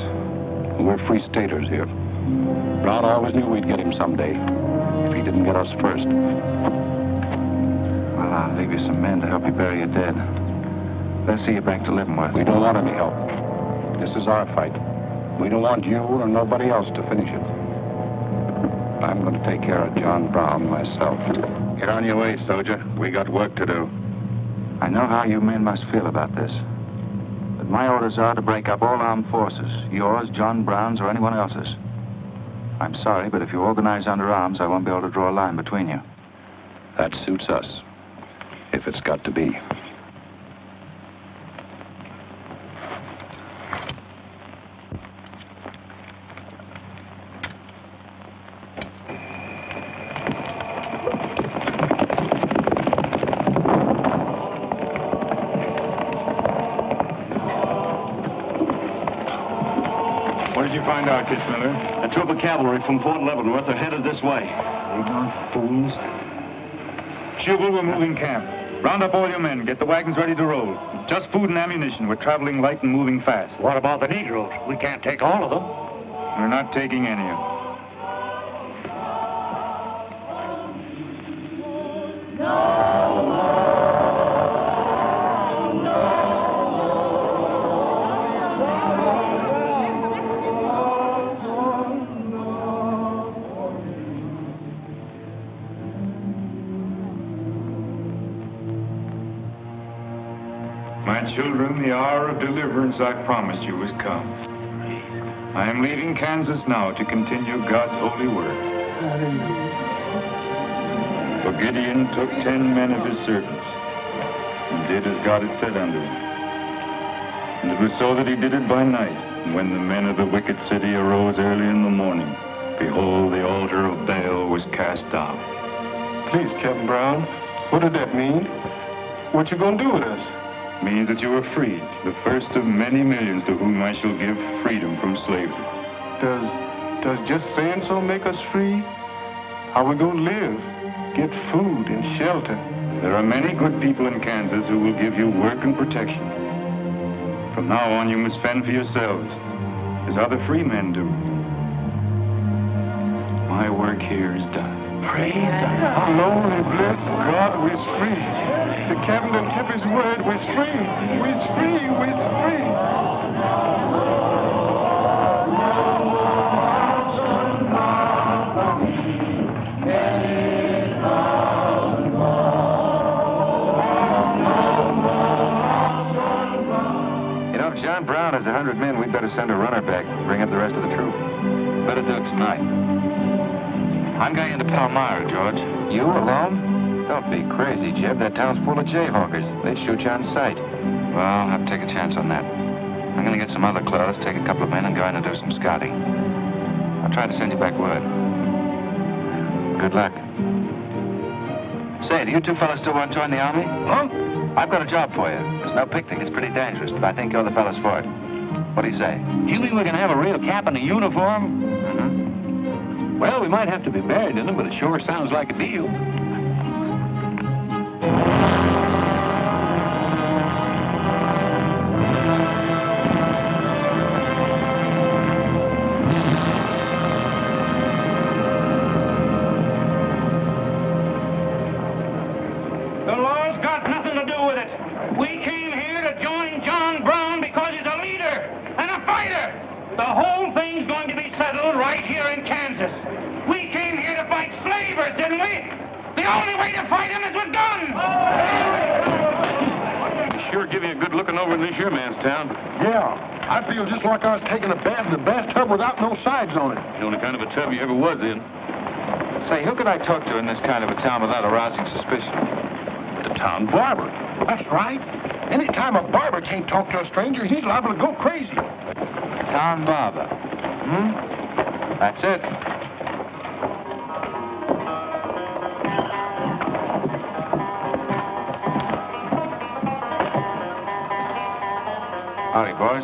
We're free staters here. Brown always knew we'd get him someday, if he didn't get us first. Well, I'll leave you some men to help you bury your dead. Let's see you back to Leavenworth. We don't want any help. This is our fight. We don't want you or nobody else to finish it. I'm going to take care of John Brown myself. Get on your way, soldier. We got work to do. I know how you men must feel about this. But my orders are to break up all armed forces. Yours, John Brown's, or anyone else's. I'm sorry, but if you organize under arms, I won't be able to draw a line between you. That suits us, if it's got to be. Find out, Kitzmiller. A troop of cavalry from Fort Leavenworth are headed this way. Ignorant fools. Jubal, we're moving camp. Round up all your men. Get the wagons ready to roll. Just food and ammunition. We're traveling light and moving fast. What about the Negroes? We can't take all of them. We're not taking any of them. Children, the hour of deliverance I promised you has come. I am leaving Kansas now to continue God's holy work. For Gideon took 10 men of his servants and did as God had said unto him. And it was so that he did it by night. And when the men of the wicked city arose early in the morning, behold, the altar of Baal was cast down. Please, Captain Brown, what did that mean? What you gonna do with us? Means that you are freed, the first of many millions to whom I shall give freedom from slavery. Does just saying so make us free? How we gonna live? Get food and shelter? There are many good people in Kansas who will give you work and protection. From now on, you must fend for yourselves, as other free men do. My work here is done. Praise God. Alone and bless God, we're free. The captain done kept his word. We're free. We're free. We're free. You know, if John Brown has 100 men, we'd better send a runner back and bring up the rest of the troop. Better do it tonight. I'm going into Palmyra, George. You alone? Don't be crazy, Jeb. That town's full of jayhawkers. They'd shoot you on sight. Well, I'll have to take a chance on that. I'm going to get some other clothes, take a couple of men, and go in and do some scouting. I'll try to send you back word. Good luck. Say, do you two fellas still want to join the army? Huh? I've got a job for you. There's no picnic. It's pretty dangerous, but I think you're the fellas for it. What do you say? You mean we're going to have a real cap and a uniform? Mm-hmm. Well, we might have to be buried in them, but it sure sounds like a deal. The law's got nothing to do with it. We came here to join John Brown because he's a leader and a fighter. The whole thing's going to be settled right here in Kansas. We came here to fight slavers, didn't we? The only way to fight them is with guns. Sure give you a good looking over in this here man's town. Yeah, I feel just like I was taking a bath in a bathtub without no sides on it. The only kind of a tub you ever was in. Say, who could I talk to in this kind of a town without arousing suspicion? The town barber. That's right. Anytime a barber can't talk to a stranger, he's liable to go crazy. Town barber. That's it. Howdy, boys.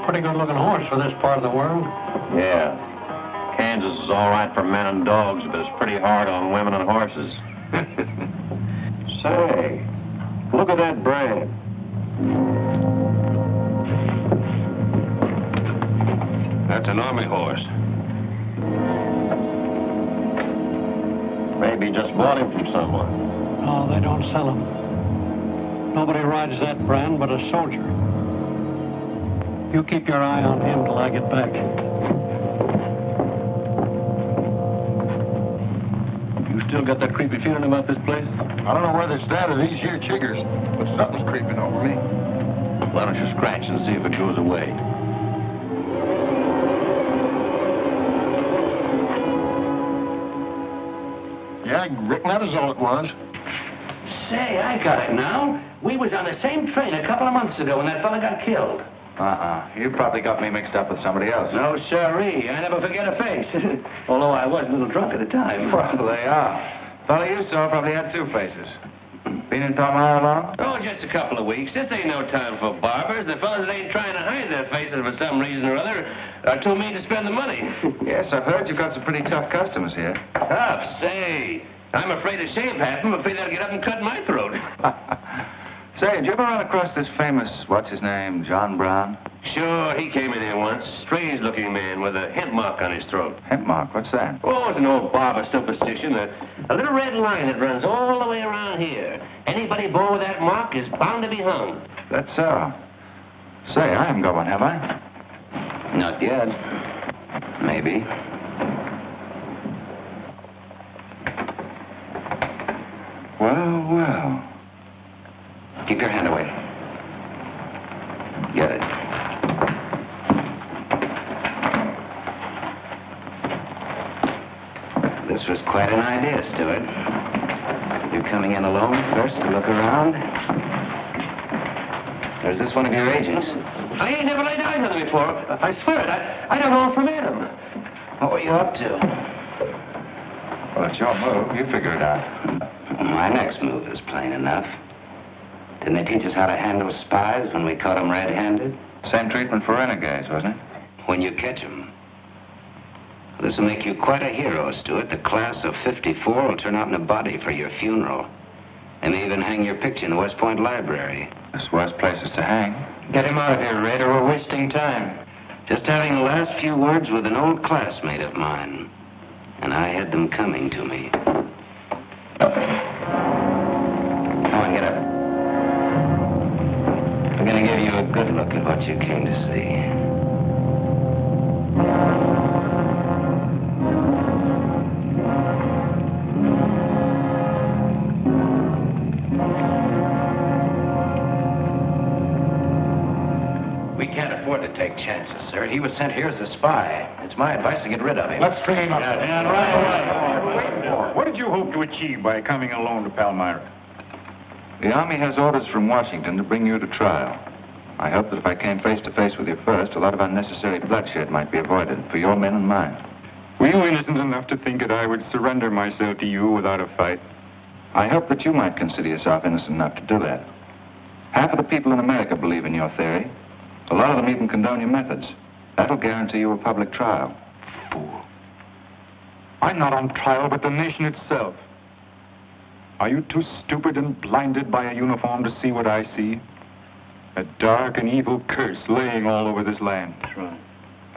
Pretty good-looking horse for this part of the world. Yeah. Kansas is all right for men and dogs, but it's pretty hard on women and horses. Say, look at that brand. That's an army horse. Maybe just bought him from someone. No, they don't sell them. Nobody rides that brand but a soldier. You keep your eye on him till I get back. You still got that creepy feeling about this place? I don't know where they started these here chiggers, but something's creeping over me. Why don't you scratch and see if it goes away? Yeah, I reckon that is all it was. Say, I got it now. We was on the same train a couple of months ago when that fella got killed. You probably got me mixed up with somebody else. No, sirree. I never forget a face. Although I was a little drunk at the time. Well, they are. Fella you saw probably had two faces. Been in Palmyra long? Oh, just a couple of weeks. This ain't no time for barbers. The fellas that ain't trying to hide their faces for some reason or other are too mean to spend the money. Yes, I've heard you've got some pretty tough customers here. Tough? Say, I'm afraid to shave half of them. Afraid they'll get up and cut my throat. Say, did you ever run across this famous, what's his name, John Brown? Sure, he came in here once. Strange-looking man with a hemp mark on his throat. Hemp mark? What's that? Oh, it's an old barber superstition. A little red line that runs all the way around here. Anybody born with that mark is bound to be hung. That's so. Say, I haven't got one, have I? Not yet. Maybe. Well. Keep your hand away. Get it. This was quite an idea, Stuart. You're coming in alone first to look around? Or is this one of your agents? I ain't never laid eyes on him before. I swear it. I don't know him from Adam. What were you up to? Well, it's your move. You figure it out. My next move is plain enough. Didn't they teach us how to handle spies when we caught them red-handed? Same treatment for renegades, wasn't it? When you catch them. This will make you quite a hero, Stuart. The class of '54 will turn out in a body for your funeral. They may even hang your picture in the West Point Library. There's worse places to hang. Get him out of here, Red, or we're wasting time. Just having the last few words with an old classmate of mine. And I had them coming to me. Come on, get up. I'm going to give you a good look at what you came to see. We can't afford to take chances, sir. He was sent here as a spy. It's my advice to get rid of him. Let's string him up. And right away. What did you hope to achieve by coming alone to Palmyra? The Army has orders from Washington to bring you to trial. I hope that if I came face to face with you first, a lot of unnecessary bloodshed might be avoided for your men and mine. Were you innocent enough to think that I would surrender myself to you without a fight? I hope that you might consider yourself innocent enough to do that. Half of the people in America believe in your theory. A lot of them even condone your methods. That'll guarantee you a public trial. Fool. I'm not on trial, but the nation itself. Are you too stupid and blinded by a uniform to see what I see? A dark and evil curse laying all over this land. That's right.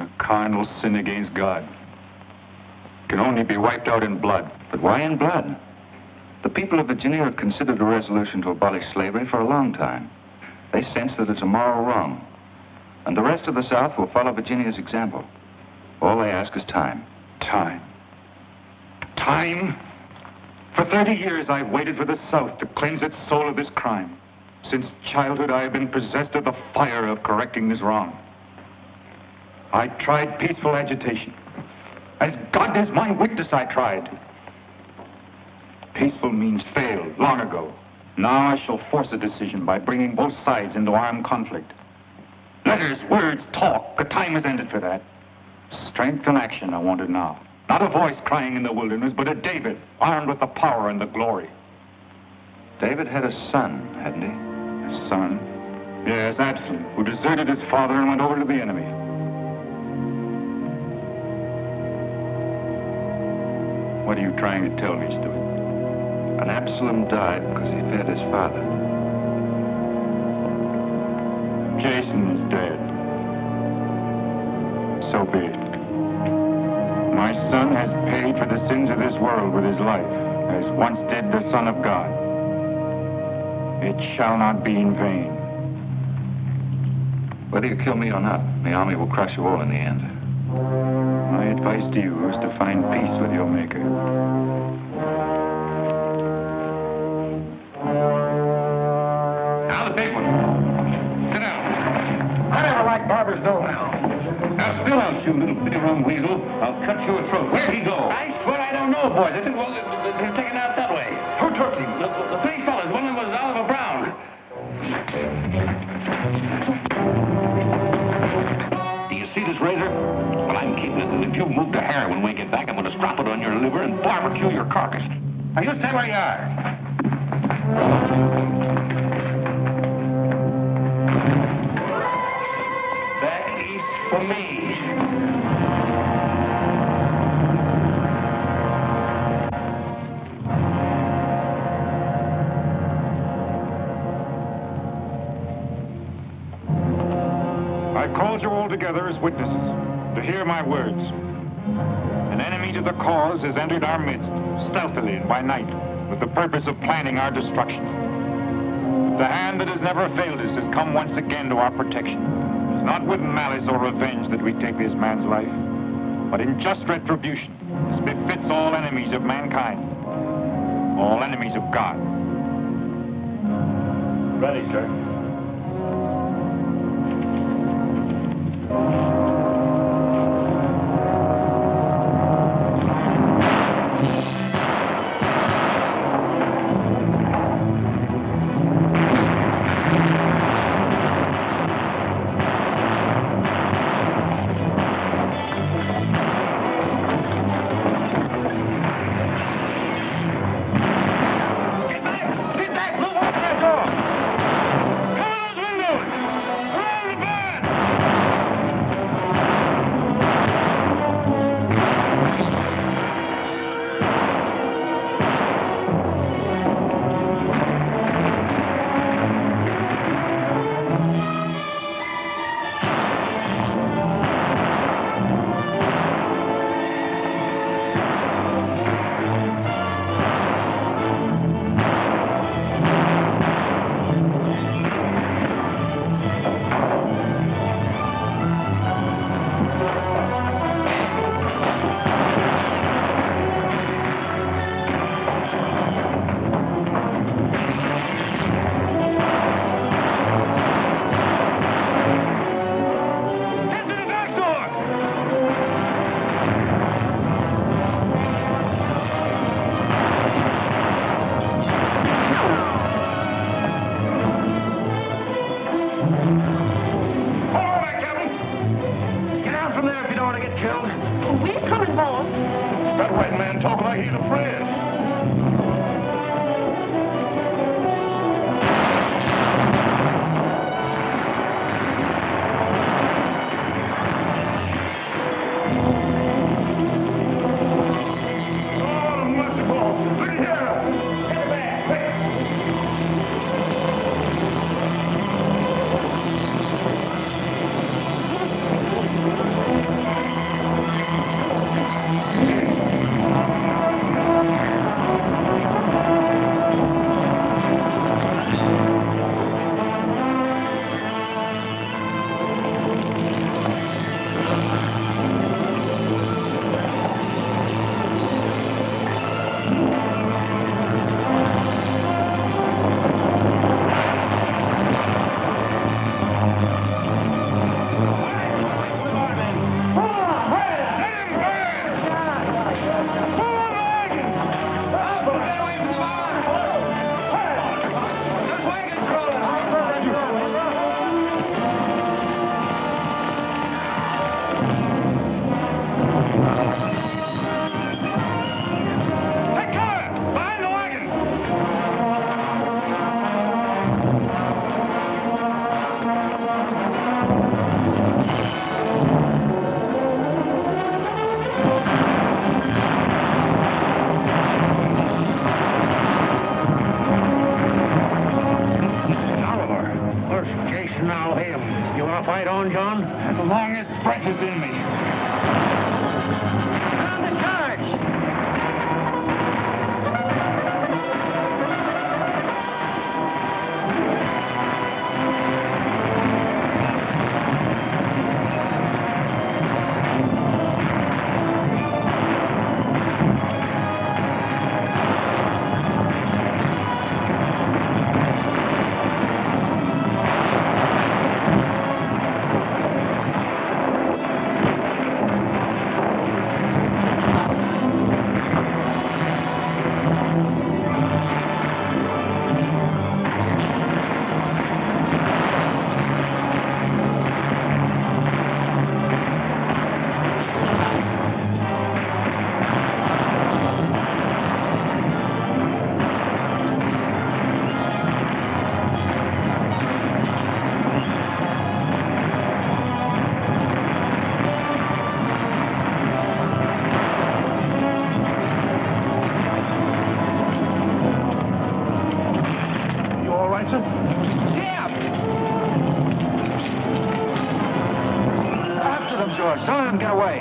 A carnal sin against God. Can only be wiped out in blood. But why in blood? The people of Virginia have considered a resolution to abolish slavery for a long time. They sense that it's a moral wrong. And the rest of the South will follow Virginia's example. All they ask is time. Time. Time? For 30 years, I've waited for the South to cleanse its soul of this crime. Since childhood, I have been possessed of the fire of correcting this wrong. I tried peaceful agitation. As God is my witness, I tried. Peaceful means failed long ago. Now I shall force a decision by bringing both sides into armed conflict. Letters, words, talk. The time has ended for that. Strength and action are wanted now. Not a voice crying in the wilderness, but a David, armed with the power and the glory. David had a son, hadn't he? A son? Yes, Absalom, who deserted his father and went over to the enemy. What are you trying to tell me, Stuart? And Absalom died because he fed his father. Jason's dead. So be it. My son has paid for the sins of this world with his life, as once did the Son of God. It shall not be in vain. Whether you kill me or not, the army will crush you all in the end. My advice to you is to find peace with your Maker. Now the big one. Sit down. I never liked barbers, no how. Now still out, you little bitty rum weasel. I'll cut your throat. Where'd he go? I swear I don't know, boys. I think, well, they're taken out that way. Who took him? The three fellas. One of them was Oliver Brown. Do you see this razor? Well, I'm keeping it, and if you move to hair when we get back, I'm going to strap it on your liver and barbecue your carcass. Now, you stay where you are. Back east for me. I called you all together as witnesses to hear my words. An enemy to the cause has entered our midst, stealthily and by night, with the purpose of planning our destruction. The hand that has never failed us has come once again to our protection. It's not with malice or revenge that we take this man's life, but in just retribution, as befits all enemies of mankind, all enemies of God. Ready, sir. Right on, John. As long as breath is in me. On the charge! George. Don't let him get away.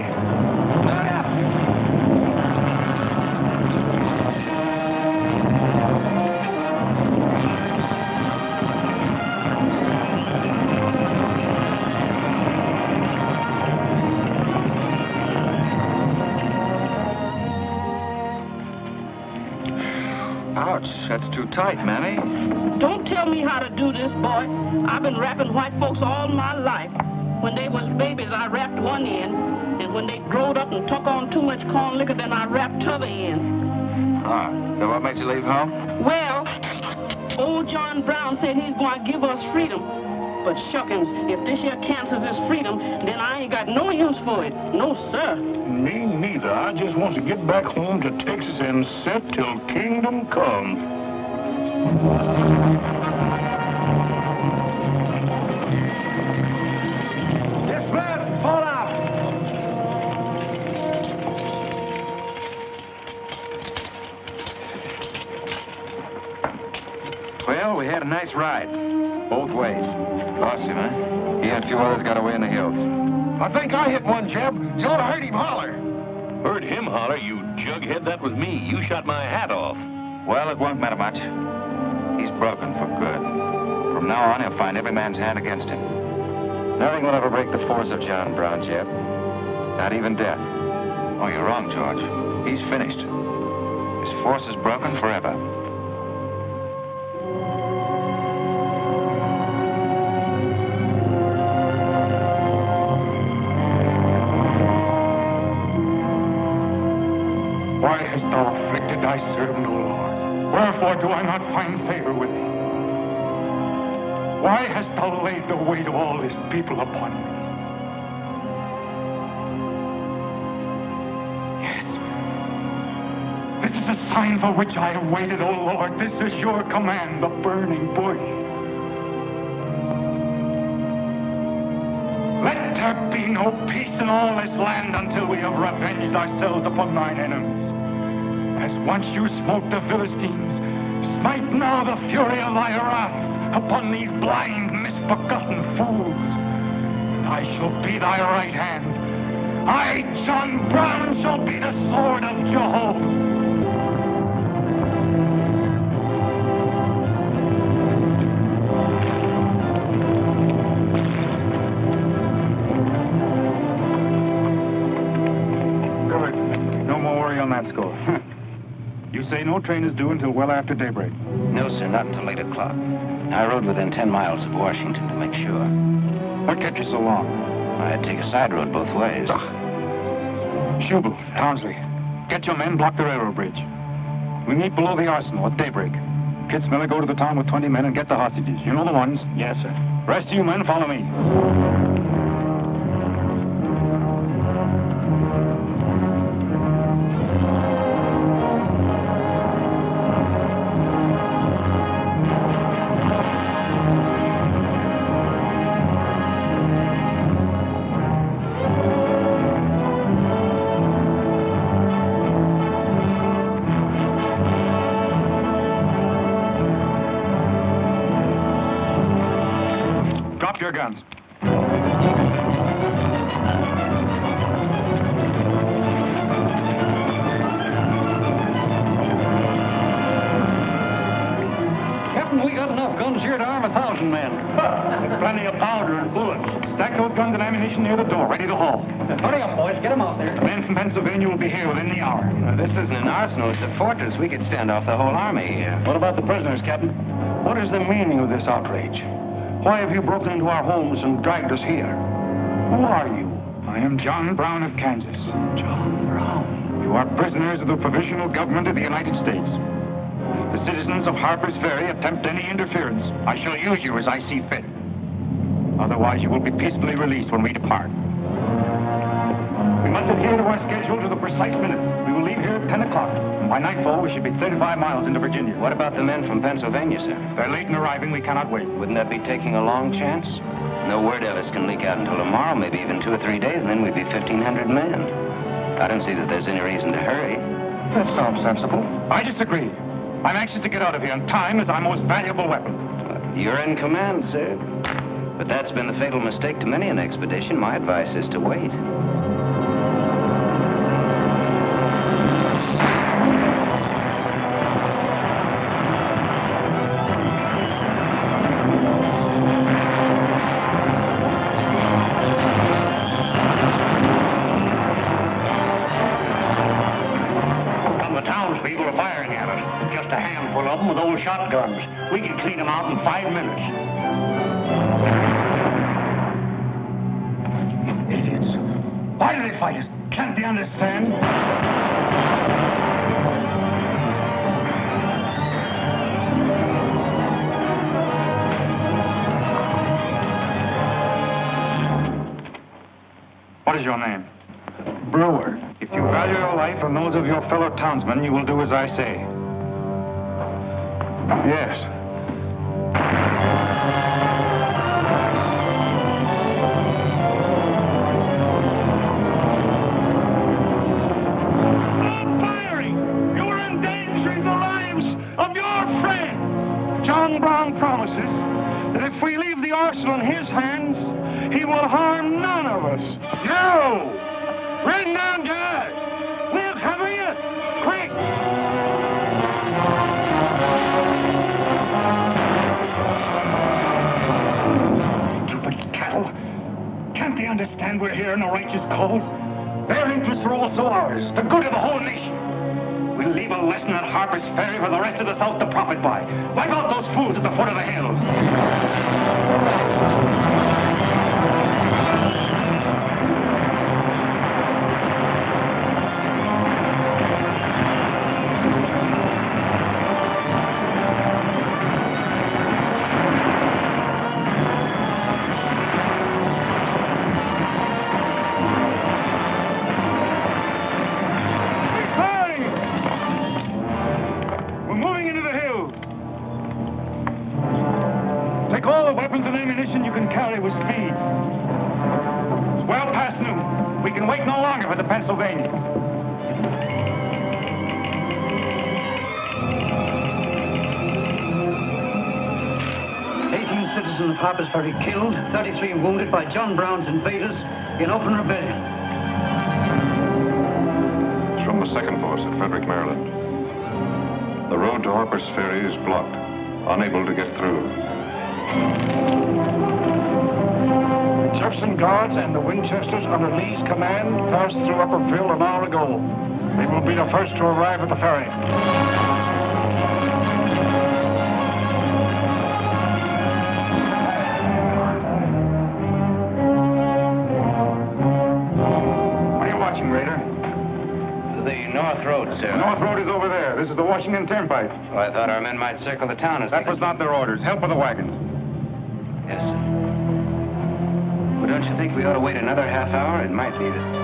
Ouch, that's too tight, Mammy. Don't tell me how to do this, boy. I've been wrapping white folks all my life. When they was babies, I wrapped one end, and when they growed up and took on too much corn liquor, then I wrapped t'other end. Ah, so what made you leave home? Well, old John Brown said he's going to give us freedom. But shuckins, if this here Kansas is freedom, then I ain't got no use for it. No, sir. Me neither. I just want to get back home to Texas and set till kingdom comes. Dismiss! Fall out! Well, we had a nice ride. Both ways. Lost him, huh? He and a few others got away in the hills. I think I hit one, Jeb. You ought to heard him holler. Heard him holler? You jughead, that was me. You shot my hat off. Well, it won't matter much. He's broken for good. From now on, he'll find every man's hand against him. Nothing will ever break the force of John Brown, Jeb. Not even death. Oh, you're wrong, George. He's finished. His force is broken forever. Why hast thou afflicted thy servant, O Lord? Wherefore do I not find favor with thee? Why hast thou laid the weight of all this people upon me? Yes. This is the sign for which I have waited, O Lord. This is your command, the burning bush. Let there be no peace in all this land until we have revenged ourselves upon thine enemies. As once you smote the Philistines, smite now the fury of thy wrath upon these blind, misbegotten fools. And I shall be thy right hand. I, John Brown, shall be the sword of Jehovah. You say no train is due until well after daybreak? No, sir, not until 8 o'clock. I rode within 10 miles of Washington to make sure. What kept you so long? I had to take a side road both ways. Schubel, Townsley, get your men, block the railroad bridge. We meet below the arsenal at daybreak. Kitzmiller, go to the town with 20 men and get the hostages. You know the ones? Yes, sir. Rest of you men, follow me. Drop your guns. land. With plenty of powder and bullets. Stack those guns and ammunition near the door, ready to haul. Hurry up, boys. Get them out there. The men from Pennsylvania will be here within the hour. This isn't an arsenal. It's a fortress. We could stand off the whole army here. What about the prisoners, Captain? What is the meaning of this outrage? Why have you broken into our homes and dragged us here? Who are you? I am John Brown of Kansas. John Brown? You are prisoners of the provisional government of the United States. The citizens of Harper's Ferry attempt any interference. I shall use you as I see fit. Otherwise, you will be peacefully released when we depart. We must adhere to our schedule to the precise minute. We will leave here at 10 o'clock. By nightfall, we should be 35 miles into Virginia. What about the men from Pennsylvania, sir? They're late in arriving. We cannot wait. Wouldn't that be taking a long chance? No word of us can leak out until tomorrow, maybe even 2 or 3 days, and then we'd be 1,500 men. I don't see that there's any reason to hurry. That sounds sensible. I disagree. I'm anxious to get out of here, and time is our most valuable weapon. You're in command, sir. But that's been the fatal mistake to many an expedition. My advice is to wait. People are firing at us. Just a handful of them with old shotguns. We can clean them out in 5 minutes. Idiots. Why do they fight us? Can't they understand? What is your name? Brewer. If you value your life and those of your fellow townsmen, you will do as I say. Yes. Stop firing! You are endangering the lives of your friend. John Brown promises that if we leave the arsenal in his hands, he will harm none of us. No! Bring down guards! We'll cover you! Quick! Stupid cattle. Can't they understand we're here in a righteous cause? Their interests are also ours, the good of the whole nation. We'll leave a lesson at Harper's Ferry for the rest of the South to profit by. Wipe out those fools at the foot of the hill. With speed. It's well past noon. We can wait no longer for the Pennsylvania. 18 citizens of Harper's Ferry killed, 33 wounded by John Brown's invaders in open rebellion. It's from the second force at Frederick, Maryland. The road to Harper's Ferry is blocked, unable to get through. Jefferson Guards and the Winchesters under Lee's command passed through Upperville an hour ago. They will be the first to arrive at the ferry. What are you watching, Raider? The North Road, sir. The North Road is over there. This is the Washington Turnpike. Oh, I thought our men might circle the town as That was not their orders. Help with the wagons. Yes, sir. Well, don't you think we ought to wait another half hour? It might be that...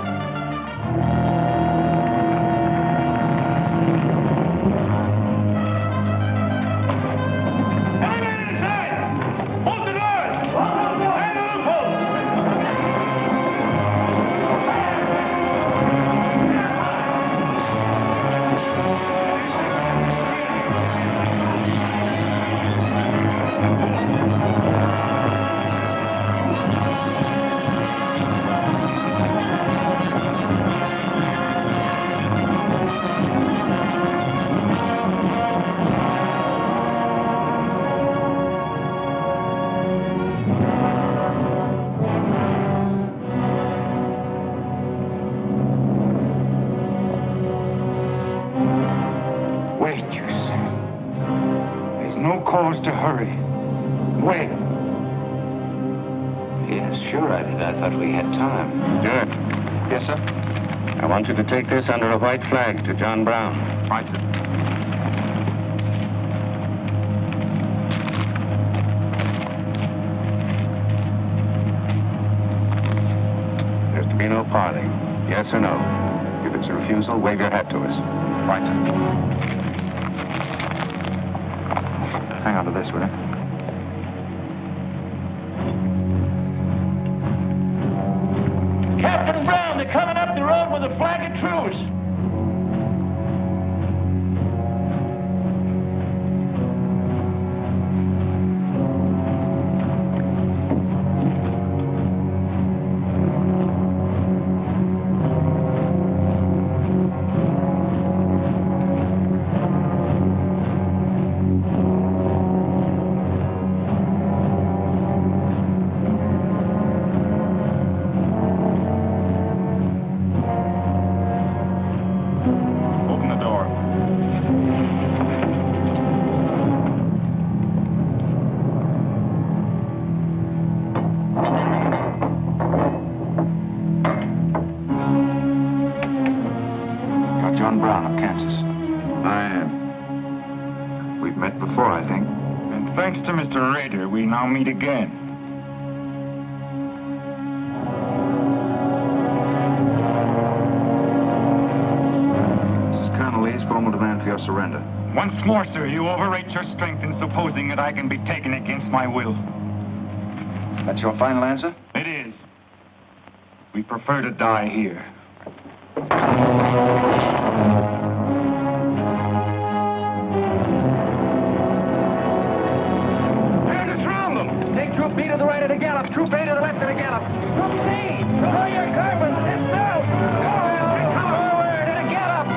no cause to hurry. Wait. Yes, sure I did. I thought we had time. Good. Yes, sir? I want you to take this under a white flag to John Brown. Right, sir. There's to be no parley. Yes or no. If it's a refusal, wave your hat to us. Right, sir. Hang on to this, will you? Captain Brown, they're coming up the road with a flag of truce. Open the door. You're John Brown of Kansas. I am. We've met before, I think. And thanks to Mr. Rader, we now meet again. This is Colonel Lee's formal demand for your surrender. Once more, sir, you overrate your strength in supposing that I can be taken against my will. That's your final answer? It is. We prefer to die here. Turn us round them. Take Troop B to the right of the gallop. Troop A to the left of the gallop. Troop C, below your carbons. Head south. Come forward at a gallop.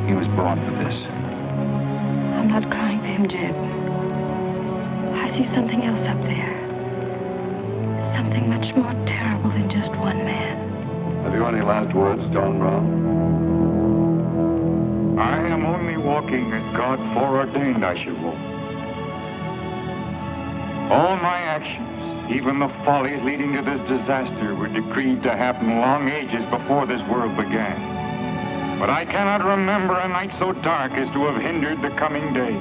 He was born for this. I'm not crying for him, Jed. I see something else up there. Something much more terrible than just one man. Have you any last words, John Brown? I am only walking as God foreordained I should walk. All my actions, even the follies leading to this disaster, were decreed to happen long ages before this world began. But I cannot remember a night so dark as to have hindered the coming day,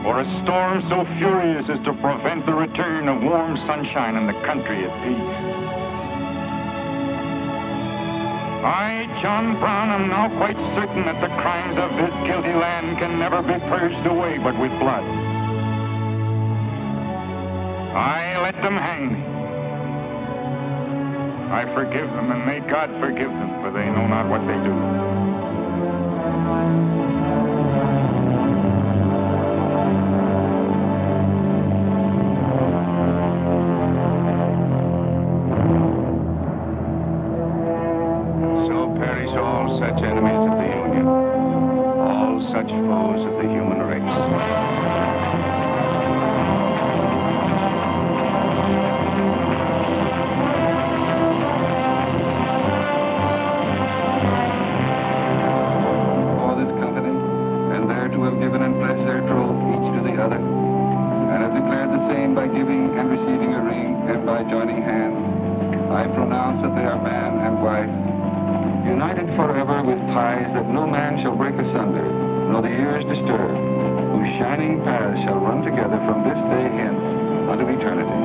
or a storm so furious as to prevent the return of warm sunshine and the country at peace. I, John Brown, am now quite certain that the crimes of this guilty land can never be purged away but with blood. I let them hang me. I forgive them, and may God forgive them, for they know not what they do. So perish all such enemies of the Union, all such foes of the human race. Given and pledged their troth each to the other, and have declared the same by giving and receiving a ring and by joining hands, I pronounce that they are man and wife, united forever with ties that no man shall break asunder, nor the years disturb, whose shining paths shall run together from this day hence unto eternity.